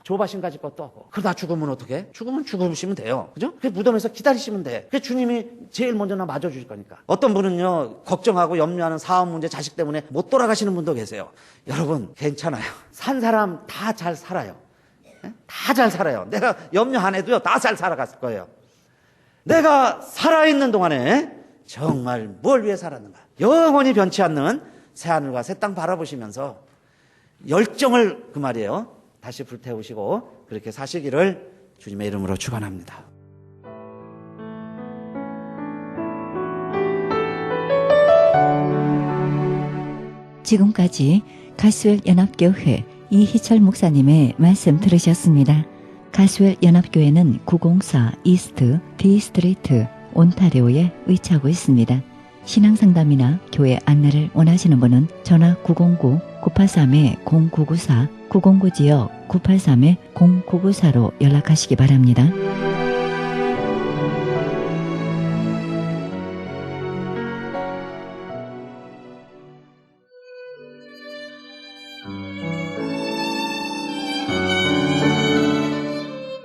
[SPEAKER 3] 조바심 가질 것도 없고. 그러다 죽으면 어떻게? 죽으면 죽으시면 돼요. 그죠? 그 무덤에서 기다리시면 돼. 그 주님이 제일 먼저 나 맞아주실 거니까. 어떤 분은요, 걱정하고 염려하는 사업 문제, 자식 때문에 못 돌아가시는 분도 계세요. 여러분 괜찮아요. 산 사람 다 잘 살아요. 다 잘 살아요. 내가 염려 안 해도요, 다 잘 살아갔을 거예요. 내가 살아있는 동안에 정말 뭘 위해 살았는가? 영원히 변치 않는 새하늘과 새 땅 바라보시면서 열정을 그 말이에요, 다시 불태우시고 그렇게 사시기를 주님의 이름으로 축원합니다.
[SPEAKER 2] 지금까지 가스웰 연합교회 이희철 목사님의 말씀 들으셨습니다. 가스웰 연합교회는 904 이스트 D 스트리트 온타리오에 위치하고 있습니다. 신앙상담이나 교회 안내를 원하시는 분은 전화 909-983-0994, 909지역 983-0994로 연락하시기 바랍니다.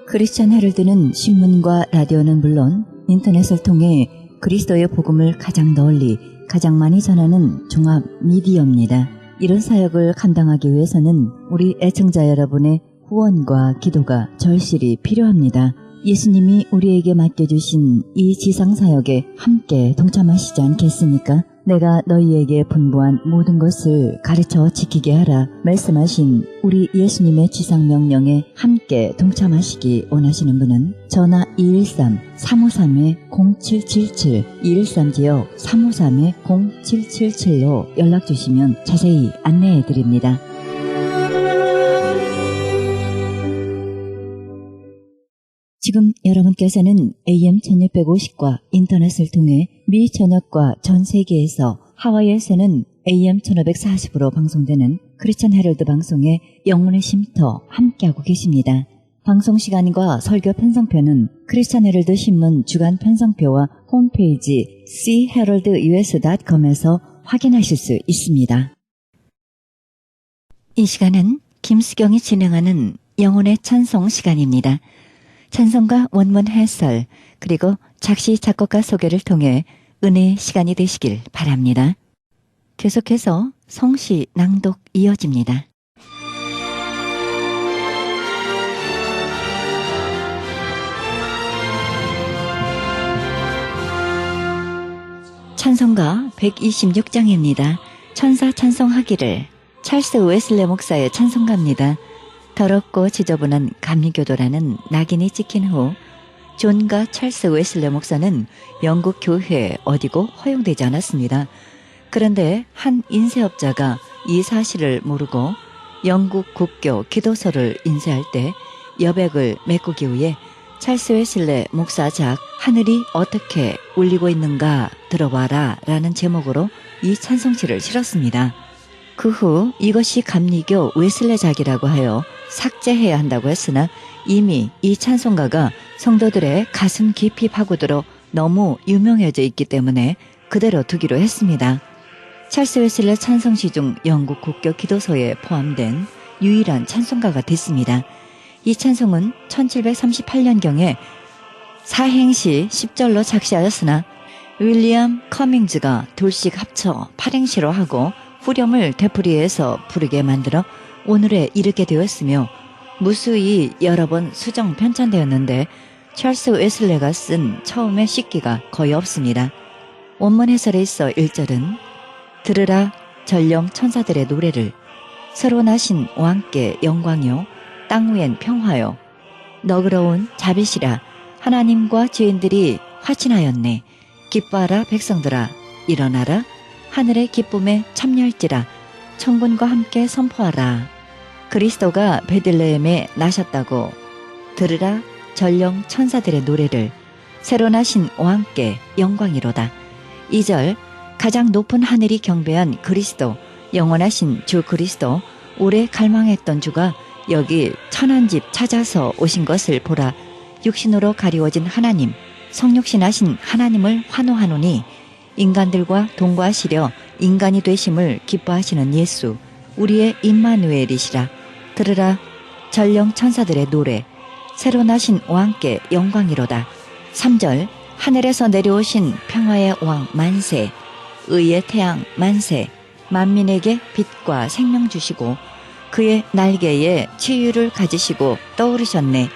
[SPEAKER 2] 크리스천 헤럴드는 신문과 라디오는 물론 인터넷을 통해 그리스도의 복음을 가장 널리, 가장 많이 전하는 종합 미디어입니다. 이런 사역을 감당하기 위해서는 우리 애청자 여러분의 후원과 기도가 절실히 필요합니다. 예수님이 우리에게 맡겨주신 이 지상사역에 함께 동참하시지 않겠습니까? 내가 너희에게 분부한 모든 것을 가르쳐 지키게 하라 말씀하신 우리 예수님의 지상명령에 함께 동참하시기 원하시는 분은 전화 213-353-0777, 213지역 353-0777로 연락주시면 자세히 안내해드립니다. 지금 여러분께서는 AM 1650과 인터넷을 통해 미 전역과 전 세계에서 하와이에서는 AM 1540으로 방송되는 크리스천 헤럴드 방송의 영혼의 쉼터 함께하고 계십니다. 방송 시간과 설교 편성표는 크리스천 헤럴드 신문 주간 편성표와 홈페이지 cheheraldus.com에서 확인하실 수 있습니다. 이 시간은 김수경이 진행하는 영혼의 찬송 시간입니다. 찬송가 원문 해설 그리고 작시 작곡가 소개를 통해 은혜의 시간이 되시길 바랍니다. 계속해서 성시 낭독 이어집니다. 찬송가 126장입니다. 천사 찬송하기를 찰스 웨슬레 목사의 찬송가입니다. 더럽고 지저분한 감리교도라는 낙인이 찍힌 후 존과 찰스 웨슬레 목사는 영국 교회에 어디고 허용되지 않았습니다. 그런데 한 인쇄업자가 이 사실을 모르고 영국 국교 기도서를 인쇄할 때 여백을 메꾸기 위해 찰스 웨슬레 목사작 하늘이 어떻게 울리고 있는가 들어봐라 라는 제목으로 이 찬송시를 실었습니다. 그 후 이것이 감리교 웨슬레작이라고 하여 삭제해야 한다고 했으나 이미 이 찬송가가 성도들의 가슴 깊이 파고들어 너무 유명해져 있기 때문에 그대로 두기로 했습니다. 찰스 웨슬레 찬송시 중 영국 국교 기도서에 포함된 유일한 찬송가가 됐습니다. 이 찬송은 1738년경에 사행시 10절로 작시하였으나 윌리엄 커밍즈가 둘씩 합쳐 8행시로 하고 후렴을 되풀이해서 부르게 만들어 오늘에 이르게 되었으며 무수히 여러 번 수정 편찬되었는데 찰스 웨슬레가 쓴 처음의 식기가 거의 없습니다. 원문 해설에 있어 1절은 들으라 전령 천사들의 노래를 새로 나신 왕께 영광이요 땅 위엔 평화요 너그러운 자빗이라 하나님과 죄인들이 화친하였네 기뻐하라 백성들아 일어나라 하늘의 기쁨에 참여할지라 천군과 함께 선포하라 그리스도가 베들레헴에 나셨다고 들으라 전령 천사들의 노래를 새로 나신 왕께 영광이로다. 2절 가장 높은 하늘이 경배한 그리스도 영원하신 주 그리스도, 오래 갈망했던 주가 여기 천한 집 찾아서 오신 것을 보라. 육신으로 가리워진 하나님, 성육신하신 하나님을 환호하노니 인간들과 동거하시려 인간이 되심을 기뻐하시는 예수, 우리의 임마누엘이시라. 들으라. 전령 천사들의 노래, 새로 나신 왕께 영광이로다. 3절. 하늘에서 내려오신 평화의 왕 만세, 의의 태양 만세, 만민에게 빛과 생명 주시고 그의 날개에 치유를 가지시고 떠오르셨네.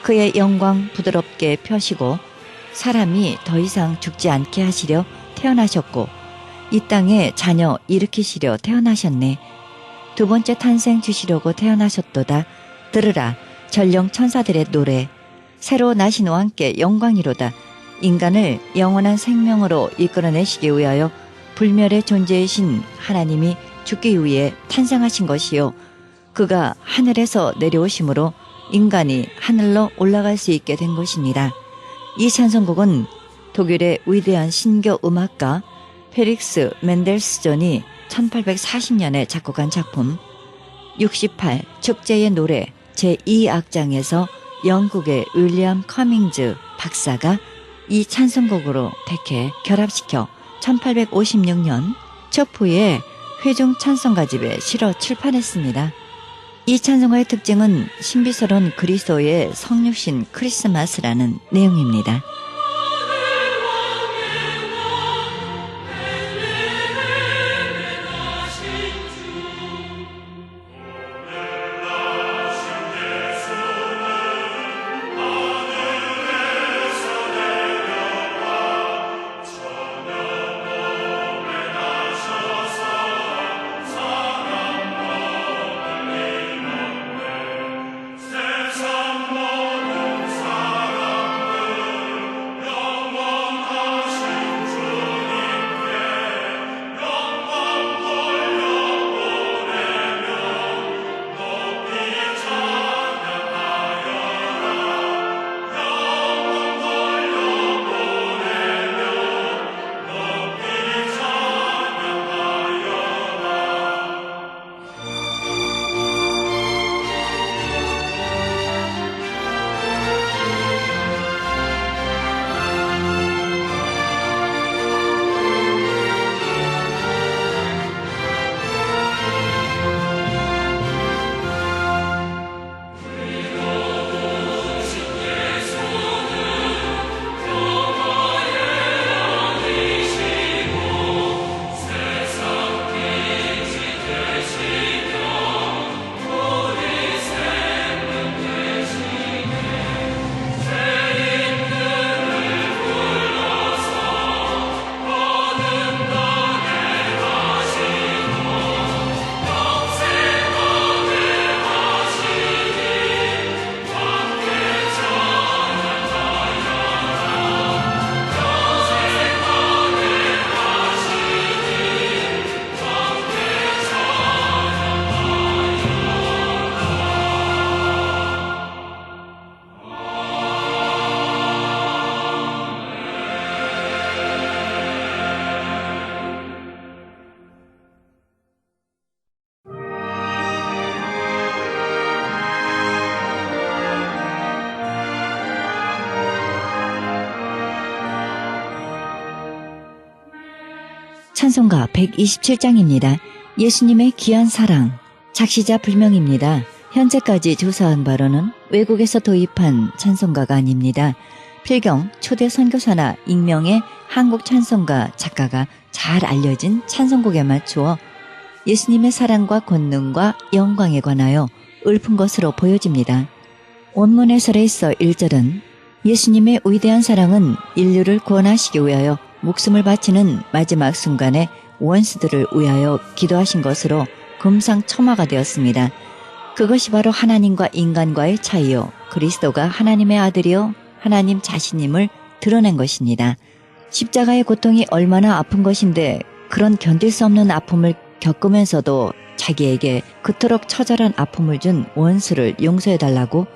[SPEAKER 2] 그의 영광 부드럽게 펴시고 사람이 더 이상 죽지 않게 하시려 태어나셨고 이 땅에 자녀 일으키시려 태어나셨네. 두 번째 탄생 주시려고 태어나셨도다. 들으라. 전령 천사들의 노래, 새로 나신 왕께 영광이로다. 인간을 영원한 생명으로 이끌어내시기 위하여 불멸의 존재이신 하나님이 죽기 위해 탄생하신 것이요, 그가 하늘에서 내려오심으로 인간이 하늘로 올라갈 수 있게 된 것이니라. 이 찬송곡은 독일의 위대한 신교 음악가 페릭스 멘델스존이 1840년에 작곡한 작품, 68 축제의 노래 제2악장에서 영국의 윌리엄 커밍즈 박사가 이 찬송곡으로 택해 결합시켜 1856년 초프의 회중 찬송가집에 실어 출판했습니다. 이 찬송가의 특징은 신비스러운 그리스도의 성육신 크리스마스라는 내용입니다. 찬송가 127장입니다. 예수님의 귀한 사랑, 작시자 불명입니다. 현재까지 조사한 바로는 외국에서 도입한 찬송가가 아닙니다. 필경 초대 선교사나 익명의 한국 찬송가 작가가 잘 알려진 찬송곡에 맞추어 예수님의 사랑과 권능과 영광에 관하여 읊은 것으로 보여집니다. 원문 해설에 있어 1절은 예수님의 위대한 사랑은 인류를 구원하시기 위하여 목숨을 바치는 마지막 순간에 원수들을 위하여 기도하신 것으로 금상첨화가 되었습니다. 그것이 바로 하나님과 인간과의 차이요, 그리스도가 하나님의 아들이요 하나님 자신임을 드러낸 것입니다. 십자가의 고통이 얼마나 아픈 것인데 그런 견딜 수 없는 아픔을 겪으면서도 자기에게 그토록 처절한 아픔을 준 원수를 용서해달라고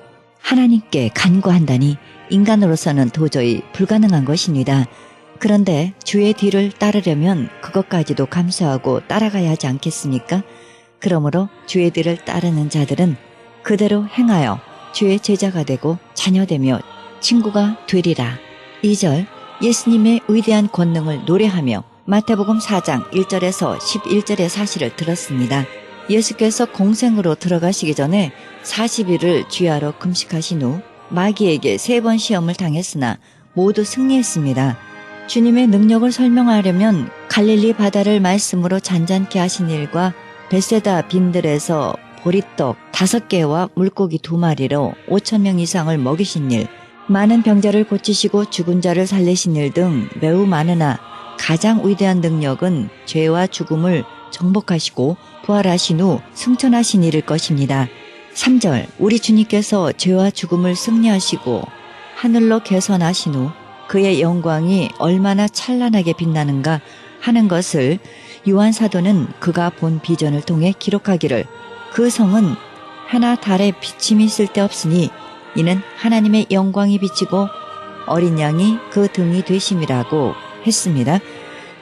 [SPEAKER 2] 하나님께 간구한다니 인간으로서는 도저히 불가능한 것입니다. 그런데 주의 뒤를 따르려면 그것까지도 감수하고 따라가야 하지 않겠습니까? 그러므로 주의 뒤를 따르는 자들은 그대로 행하여 주의 제자가 되고 자녀되며 친구가 되리라. 2절 예수님의 위대한 권능을 노래하며 마태복음 4장 1절에서 11절의 사실을 들었습니다. 예수께서 공생으로 들어가시기 전에 40일을 주야로 금식하신 후 마귀에게 3번 시험을 당했으나 모두 승리했습니다. 주님의 능력을 설명하려면 갈릴리 바다를 말씀으로 잔잔케 하신 일과 벳세다 빈들에서 보리떡 5개와 물고기 2마리로 5,000명 이상을 먹이신 일, 많은 병자를 고치시고 죽은 자를 살리신 일 등 매우 많으나 가장 위대한 능력은 죄와 죽음을 정복하시고 부활하신 후 승천하신 일일 것입니다. 3절 우리 주님께서 죄와 죽음을 승리하시고 하늘로 개선하신 후 그의 영광이 얼마나 찬란하게 빛나는가 하는 것을 요한 사도는 그가 본 비전을 통해 기록하기를 그 성은 해나 달에 비침이 쓸데없으니 이는 하나님의 영광이 비치고 어린 양이 그 등이 되심이라고 했습니다.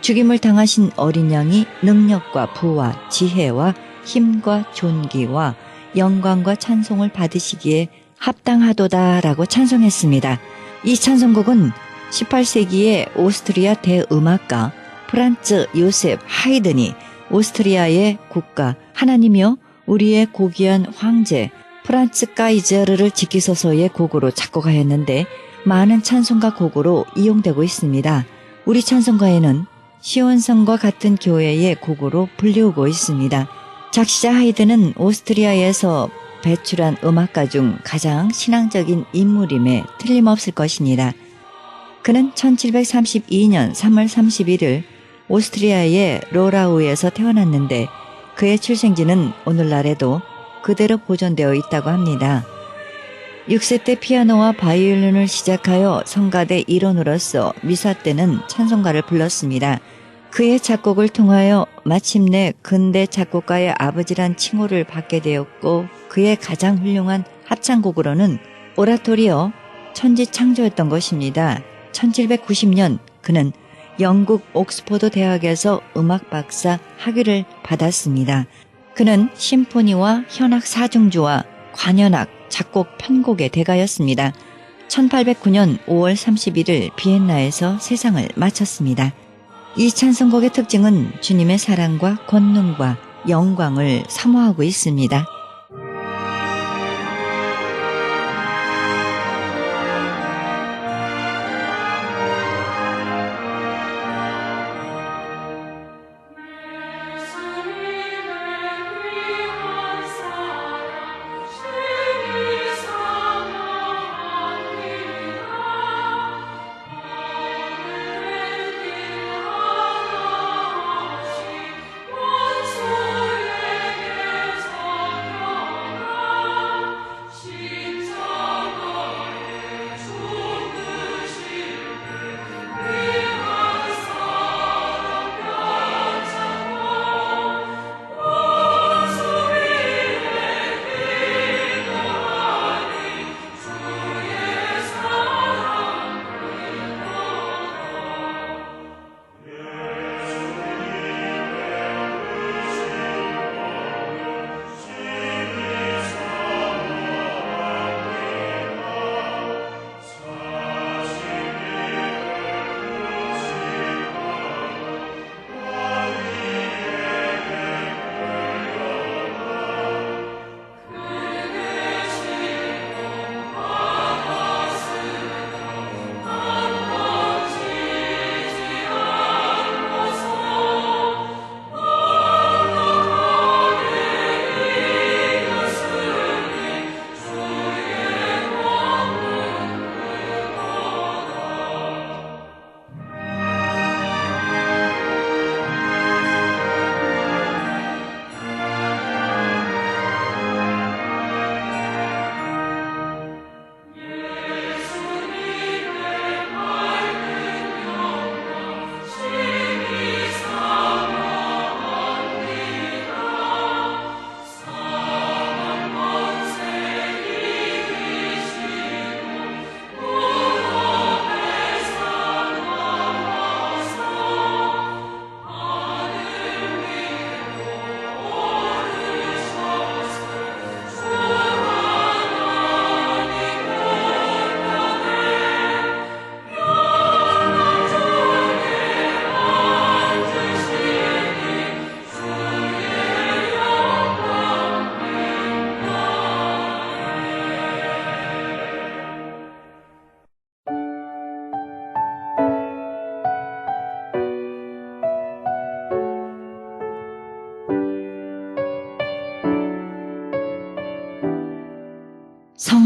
[SPEAKER 2] 죽임을 당하신 어린 양이 능력과 부와 지혜와 힘과 존귀와 영광과 찬송을 받으시기에 합당하도다라고 찬송했습니다. 이 찬송곡은 18세기의 오스트리아 대음악가 프란츠 요셉 하이든이 오스트리아의 국가 하나님이여 우리의 고귀한 황제 프란츠 카이제르를 지키소서의 곡으로 작곡하였는데 많은 찬송가 곡으로 이용되고 있습니다. 우리 찬송가에는 시온성과 같은 교회의 곡으로 불리우고 있습니다. 작시자 하이든은 오스트리아에서 배출한 음악가 중 가장 신앙적인 인물임에 틀림없을 것입니다. 그는 1732년 3월 31일 오스트리아의 로라우에서 태어났는데 그의 출생지는 오늘날에도 그대로 보존되어 있다고 합니다. 6세 때 피아노와 바이올린을 시작하여 성가대 일원으로서 미사 때는 찬송가를 불렀습니다. 그의 작곡을 통하여 마침내 근대 작곡가의 아버지란 칭호를 받게 되었고 그의 가장 훌륭한 합창곡으로는 오라토리오 천지창조였던 것입니다. 1790년 그는 영국 옥스퍼드 대학에서 음악 박사 학위를 받았습니다. 그는 심포니와 현악 사중주와 관현악, 작곡, 편곡의 대가였습니다. 1809년 5월 31일 비엔나에서 세상을 마쳤습니다. 이 찬송곡의 특징은 주님의 사랑과 권능과 영광을 사모하고 있습니다.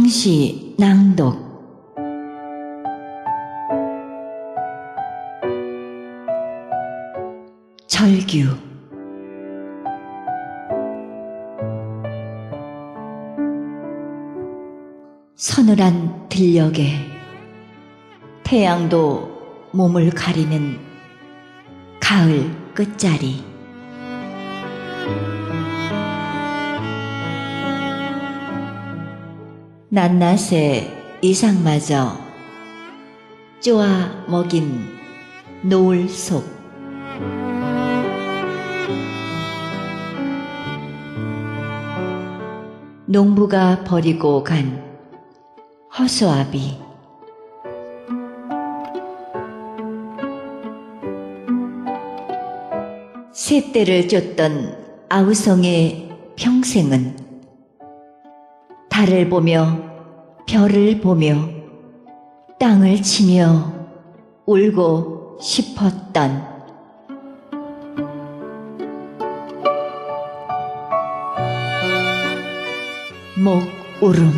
[SPEAKER 2] 성시 낭독 절규 서늘한 들녘에 태양도 몸을 가리는 가을 끝자리 낱낱의 이상마저 쪼아 먹인 노을 속 농부가 버리고 간 허수아비 새떼를 쫓던 아우성의 평생은 달을 보며 별을 보며 땅을 치며 울고 싶었던 목울음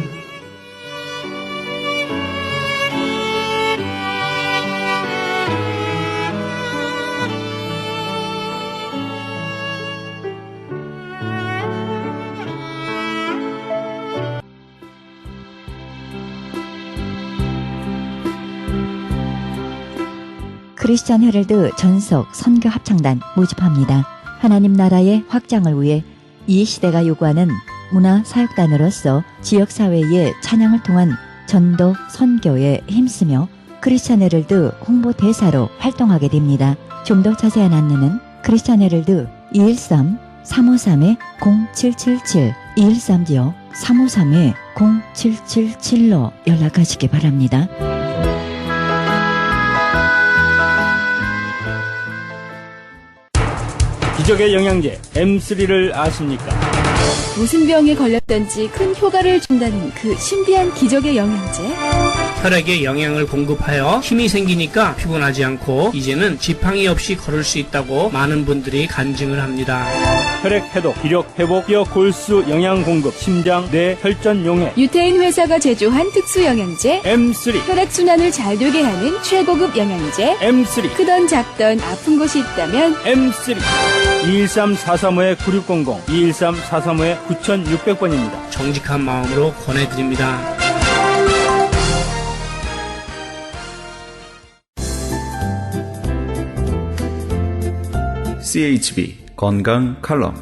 [SPEAKER 2] 크리스찬 헤럴드 전속 선교 합창단 모집합니다. 하나님 나라의 확장을 위해 이 시대가 요구하는 문화 사역단으로서 지역사회의 찬양을 통한 전도 선교에 힘쓰며 크리스찬 헤럴드 홍보 대사로 활동하게 됩니다. 좀 더 자세한 안내는 크리스찬 헤럴드 213-353-0777 213-353-0777로 연락하시기 바랍니다.
[SPEAKER 4] 기적의 영양제 M3를 아십니까?
[SPEAKER 5] 무슨 병에 걸렸던지 큰 효과를 준다는 그 신비한 기적의 영양제.
[SPEAKER 6] 혈액에 영양을 공급하여 힘이 생기니까 피곤하지 않고 이제는 지팡이 없이 걸을 수 있다고 많은 분들이 간증을 합니다.
[SPEAKER 4] 혈액 해독, 기력 회복, 뼈 골수 영양 공급, 심장, 뇌, 혈전 용해.
[SPEAKER 5] 유태인 회사가 제조한 특수 영양제.
[SPEAKER 4] M3.
[SPEAKER 5] 혈액 순환을 잘 되게 하는 최고급 영양제.
[SPEAKER 4] M3.
[SPEAKER 5] 크던 작던 아픈 곳이 있다면
[SPEAKER 4] M3. 213-435-9600, 213-435-9600번입니다.
[SPEAKER 6] 정직한 마음으로 권해드립니다.
[SPEAKER 1] CHB 건강 칼럼.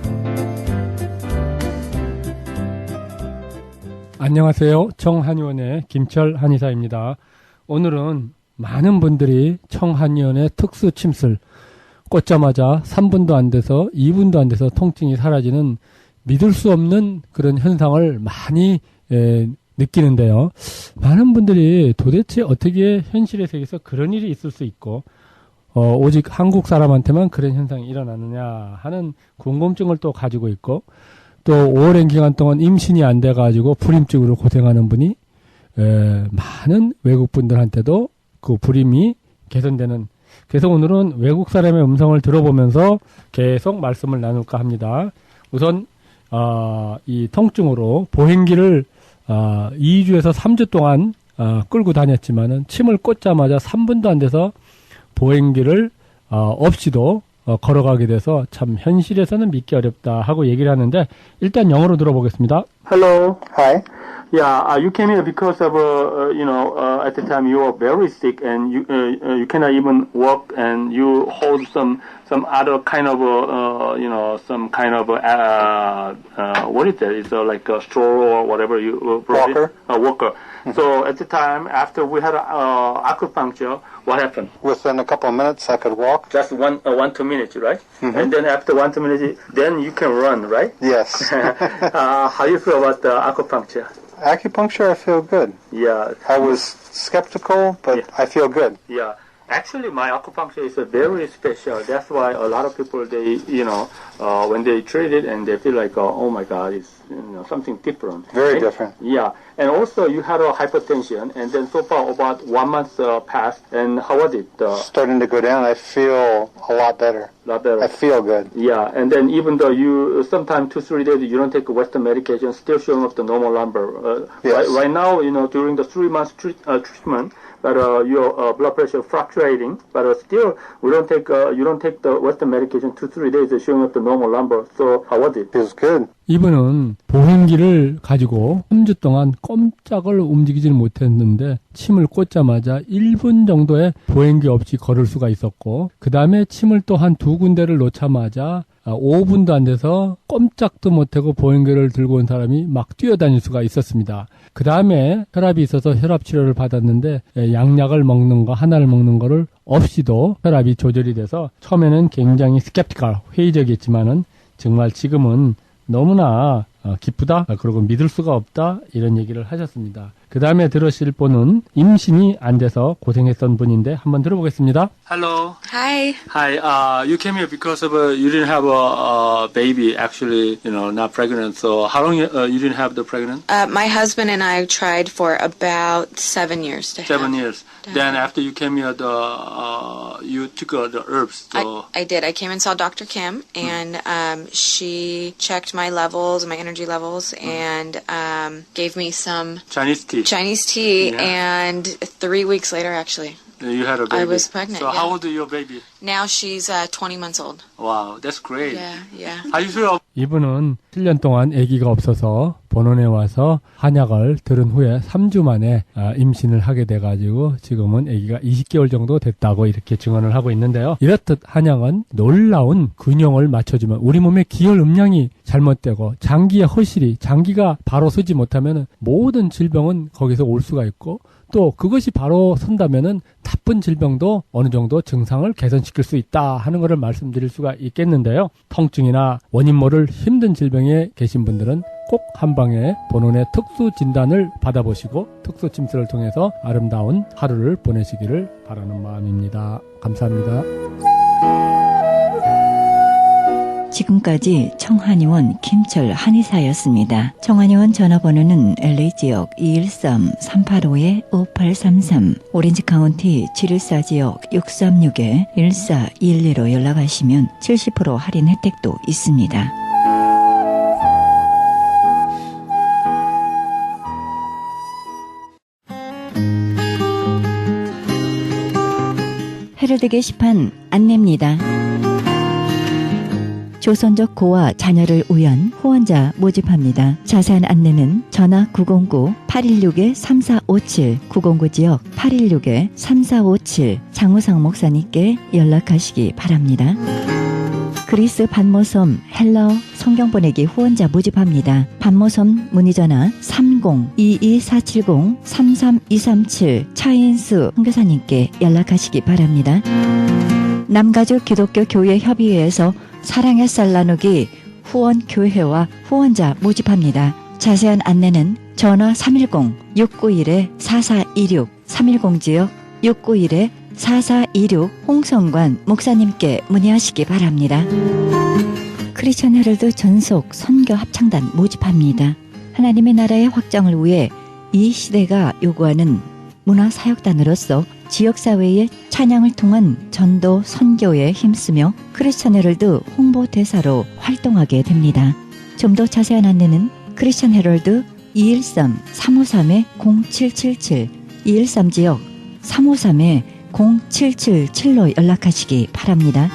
[SPEAKER 7] 안녕하세요. 청한의원의 김철 한의사입니다. 오늘은 많은 분들이 청한의원의 특수 침술 꽂자마자 3분도 안 돼서 2분도 안 돼서 통증이 사라지는 믿을 수 없는 그런 현상을 많이 느끼는데요. 많은 분들이 도대체 어떻게 현실의 세계에서 그런 일이 있을 수 있고 오직 한국 사람한테만 그런 현상이 일어나느냐 하는 궁금증을 또 가지고 있고 또 오랜 기간 동안 임신이 안 돼가지고 불임증으로 고생하는 분이 많은 외국 분들한테도 그 불임이 개선되는. 그래서 오늘은 외국 사람의 음성을 들어보면서 계속 말씀을 나눌까 합니다. 우선 이 통증으로 보행기를 2주에서 3주 동안 끌고 다녔지만은 침을 꽂자마자 3분도 안 돼서 보행기를 없이도 걸어가게 돼서 참 현실에서는 믿기 어렵다 하고 얘기를 하는데 일단 영어로 들어보겠습니다.
[SPEAKER 4] Hello. Hi. Yeah, you came here because of at the time you were very sick and you cannot even walk and you hold some other kind of some kind of what is that? It's like a straw or whatever you
[SPEAKER 8] Walker.
[SPEAKER 4] A walker. So at the time after we had acupuncture, what happened?
[SPEAKER 8] Within a couple of minutes, I could walk.
[SPEAKER 4] Just 1-2 minutes, right?
[SPEAKER 8] Mm-hmm.
[SPEAKER 4] And then after 1-2 minutes, then you can run, right?
[SPEAKER 8] Yes.
[SPEAKER 4] How you feel about the acupuncture?
[SPEAKER 8] Acupuncture, I feel good.
[SPEAKER 4] Yeah.
[SPEAKER 8] I was skeptical, but
[SPEAKER 4] Yeah.
[SPEAKER 8] I feel good.
[SPEAKER 4] Yeah. Actually, my acupuncture is very special. That's why a lot of people, they, when they treat it and they feel like, oh my God, it's something different.
[SPEAKER 8] Very
[SPEAKER 4] right?
[SPEAKER 8] different.
[SPEAKER 4] Yeah. And also you had a hypertension, and then so far about 1 month passed, and how was it?
[SPEAKER 8] Starting to go down. I feel a lot better.
[SPEAKER 4] Lot better.
[SPEAKER 8] I feel good.
[SPEAKER 4] Yeah, and then even though you sometimes 2-3 days you don't take Western medication, still showing up the normal number.
[SPEAKER 8] Yes.
[SPEAKER 4] Right now, during the 3 months treatment, but your blood pressure fluctuating, but still we don't take you don't take the Western medication 2-3 days, it's showing up the normal number. So how was it?
[SPEAKER 8] Feels good.
[SPEAKER 7] 이분은 보행기를 가지고 3주 동안 꼼짝을 움직이지는 못했는데 침을 꽂자마자 1분 정도의 보행기 없이 걸을 수가 있었고 그 다음에 침을 또 한 2군데를 놓자마자 5분도 안 돼서 꼼짝도 못하고 보행기를 들고 온 사람이 막 뛰어다닐 수가 있었습니다. 그 다음에 혈압이 있어서 혈압 치료를 받았는데 양약을 먹는 거 하나를 먹는 거를 없이도 혈압이 조절이 돼서 처음에는 굉장히 스캡티컬 회의적이었지만은 정말 지금은 너무나 기쁘다 그리고 믿을 수가 없다 이런 얘기를 하셨습니다. 그 다음에 들으실 분은 임신이 안 돼서 고생했던 분인데 한번 들어보겠습니다.
[SPEAKER 9] Hello.
[SPEAKER 10] Hi.
[SPEAKER 9] Hi. You came here because of you didn't have a baby. Actually, not pregnant. So how long you didn't have the pregnant?
[SPEAKER 10] My husband and I tried for about 7 years to
[SPEAKER 9] 7
[SPEAKER 10] have.
[SPEAKER 9] years. Then after you came here, you took the herbs. So
[SPEAKER 10] I did. I came and saw Dr. Kim, and she checked my levels, my energy levels, and gave me some
[SPEAKER 9] Chinese tea.
[SPEAKER 10] Yeah. And 3 weeks later, actually,
[SPEAKER 9] You had a baby.
[SPEAKER 10] I was pregnant.
[SPEAKER 9] So
[SPEAKER 10] yeah.
[SPEAKER 9] how old is your baby?
[SPEAKER 10] Now she's 20 months old.
[SPEAKER 9] Wow, that's great.
[SPEAKER 10] Yeah.
[SPEAKER 9] How you feel?
[SPEAKER 7] 이분은 7년 동안 아기가 없어서 본원에 와서 한약을 들은 후에 3주 만에 임신을 하게 돼가지고 지금은 아기가 20개월 정도 됐다고 이렇게 증언을 하고 있는데요. 이렇듯 한약은 놀라운 균형을 맞춰주면 우리 몸의 기혈 음량이 잘못되고 장기의 허실이 장기가 바로 서지 못하면 모든 질병은 거기서 올 수가 있고 또 그것이 바로 선다면은 나쁜 질병도 어느 정도 증상을 개선시킬 수 있다 하는 것을 말씀드릴 수가 있겠는데요. 통증이나 원인 모를 힘든 질병에 계신 분들은 꼭 한방에 본원의 특수 진단을 받아보시고 특수 침수를 통해서 아름다운 하루를 보내시기를 바라는 마음입니다. 감사합니다.
[SPEAKER 2] 지금까지 청한의원 김철 한의사였습니다. 청한의원 전화번호는 LA지역 213-385-5833, 오렌지 카운티 714지역 636-1412로 연락하시면 70% 할인 혜택도 있습니다. 헤럴드 게시판 안내입니다. 조선족 고와 자녀를 위한 후원자 모집합니다. 자세한 안내는 전화 909-816-3457, 909지역 816-3457 장우상 목사님께 연락하시기 바랍니다. 그리스 반모섬 헬라어 성경 보내기 후원자 모집합니다. 반모섬 문의전화 30-22470-33237 차인수 선교사님께 연락하시기 바랍니다. 남가족 기독교 교회 협의회에서 사랑의 쌀 나누기 후원교회와 후원자 모집합니다. 자세한 안내는 전화 310-691-4426, 310지역 691-4426 홍성관 목사님께 문의하시기 바랍니다. 크리스천 헤럴드 전속 선교 합창단 모집합니다. 하나님의 나라의 확장을 위해 이 시대가 요구하는 문화사역단으로서 지역사회의 찬양을 통한 전도 선교에 힘쓰며 크리스천 헤럴드 홍보대사로 활동하게 됩니다. 좀 더 자세한 안내는 크리스천 헤럴드 213-353-0777, 213지역 353-0777로 연락하시기 바랍니다.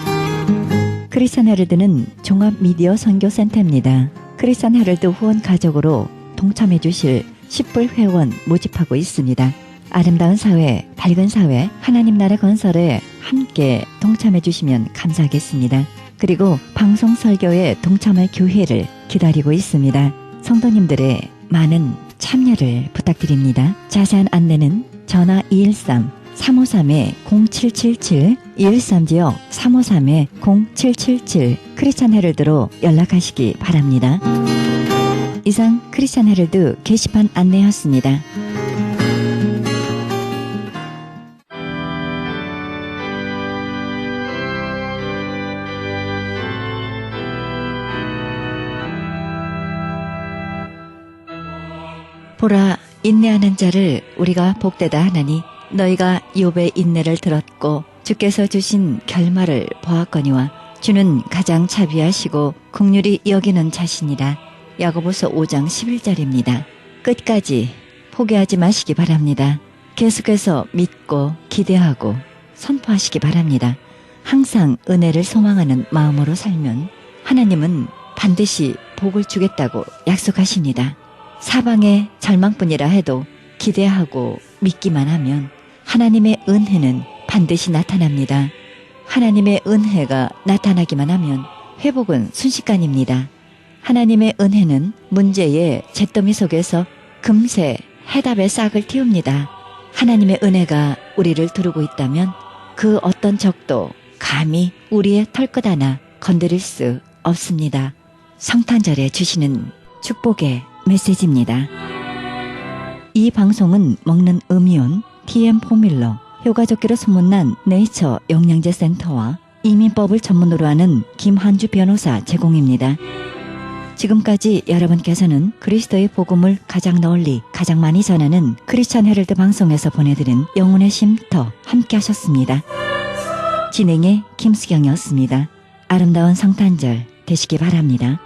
[SPEAKER 2] 크리스천 헤럴드는 종합미디어 선교센터입니다. 크리스천 헤럴드 후원 가족으로 동참해 주실 10불 회원 모집하고 있습니다. 아름다운 사회, 밝은 사회, 하나님 나라 건설에 함께 동참해 주시면 감사하겠습니다. 그리고 방송 설교에 동참할 교회를 기다리고 있습니다. 성도님들의 많은 참여를 부탁드립니다. 자세한 안내는 전화 213-353-0777, 213지역 353-0777 크리스천 헤럴드로 연락하시기 바랍니다. 이상 크리스천 헤럴드 게시판 안내였습니다. 보라, 인내하는 자를 우리가 복되다 하나니 너희가 욥의 인내를 들었고 주께서 주신 결말을 보았거니와 주는 가장 자비하시고 긍휼히 여기는 자신이라. 야고보서 5장 11절입니다. 끝까지 포기하지 마시기 바랍니다. 계속해서 믿고 기대하고 선포하시기 바랍니다. 항상 은혜를 소망하는 마음으로 살면 하나님은 반드시 복을 주겠다고 약속하십니다. 사방에 절망뿐이라 해도 기대하고 믿기만 하면 하나님의 은혜는 반드시 나타납니다. 하나님의 은혜가 나타나기만 하면 회복은 순식간입니다. 하나님의 은혜는 문제의 잿더미 속에서 금세 해답의 싹을 틔웁니다. 하나님의 은혜가 우리를 두르고 있다면 그 어떤 적도 감히 우리의 털끝 하나 건드릴 수 없습니다. 성탄절에 주시는 축복의 메시지입니다. 이 방송은 먹는 음이온 TM 포뮬러, 효과좋기로 소문난 네이처 영양제 센터와 이민법을 전문으로 하는 김한주 변호사 제공입니다. 지금까지 여러분께서는 그리스도의 복음을 가장 널리 가장 많이 전하는 크리스찬 헤럴드 방송에서 보내드린 영혼의 쉼터 함께 하셨습니다. 진행의 김수경이었습니다. 아름다운 성탄절 되시기 바랍니다.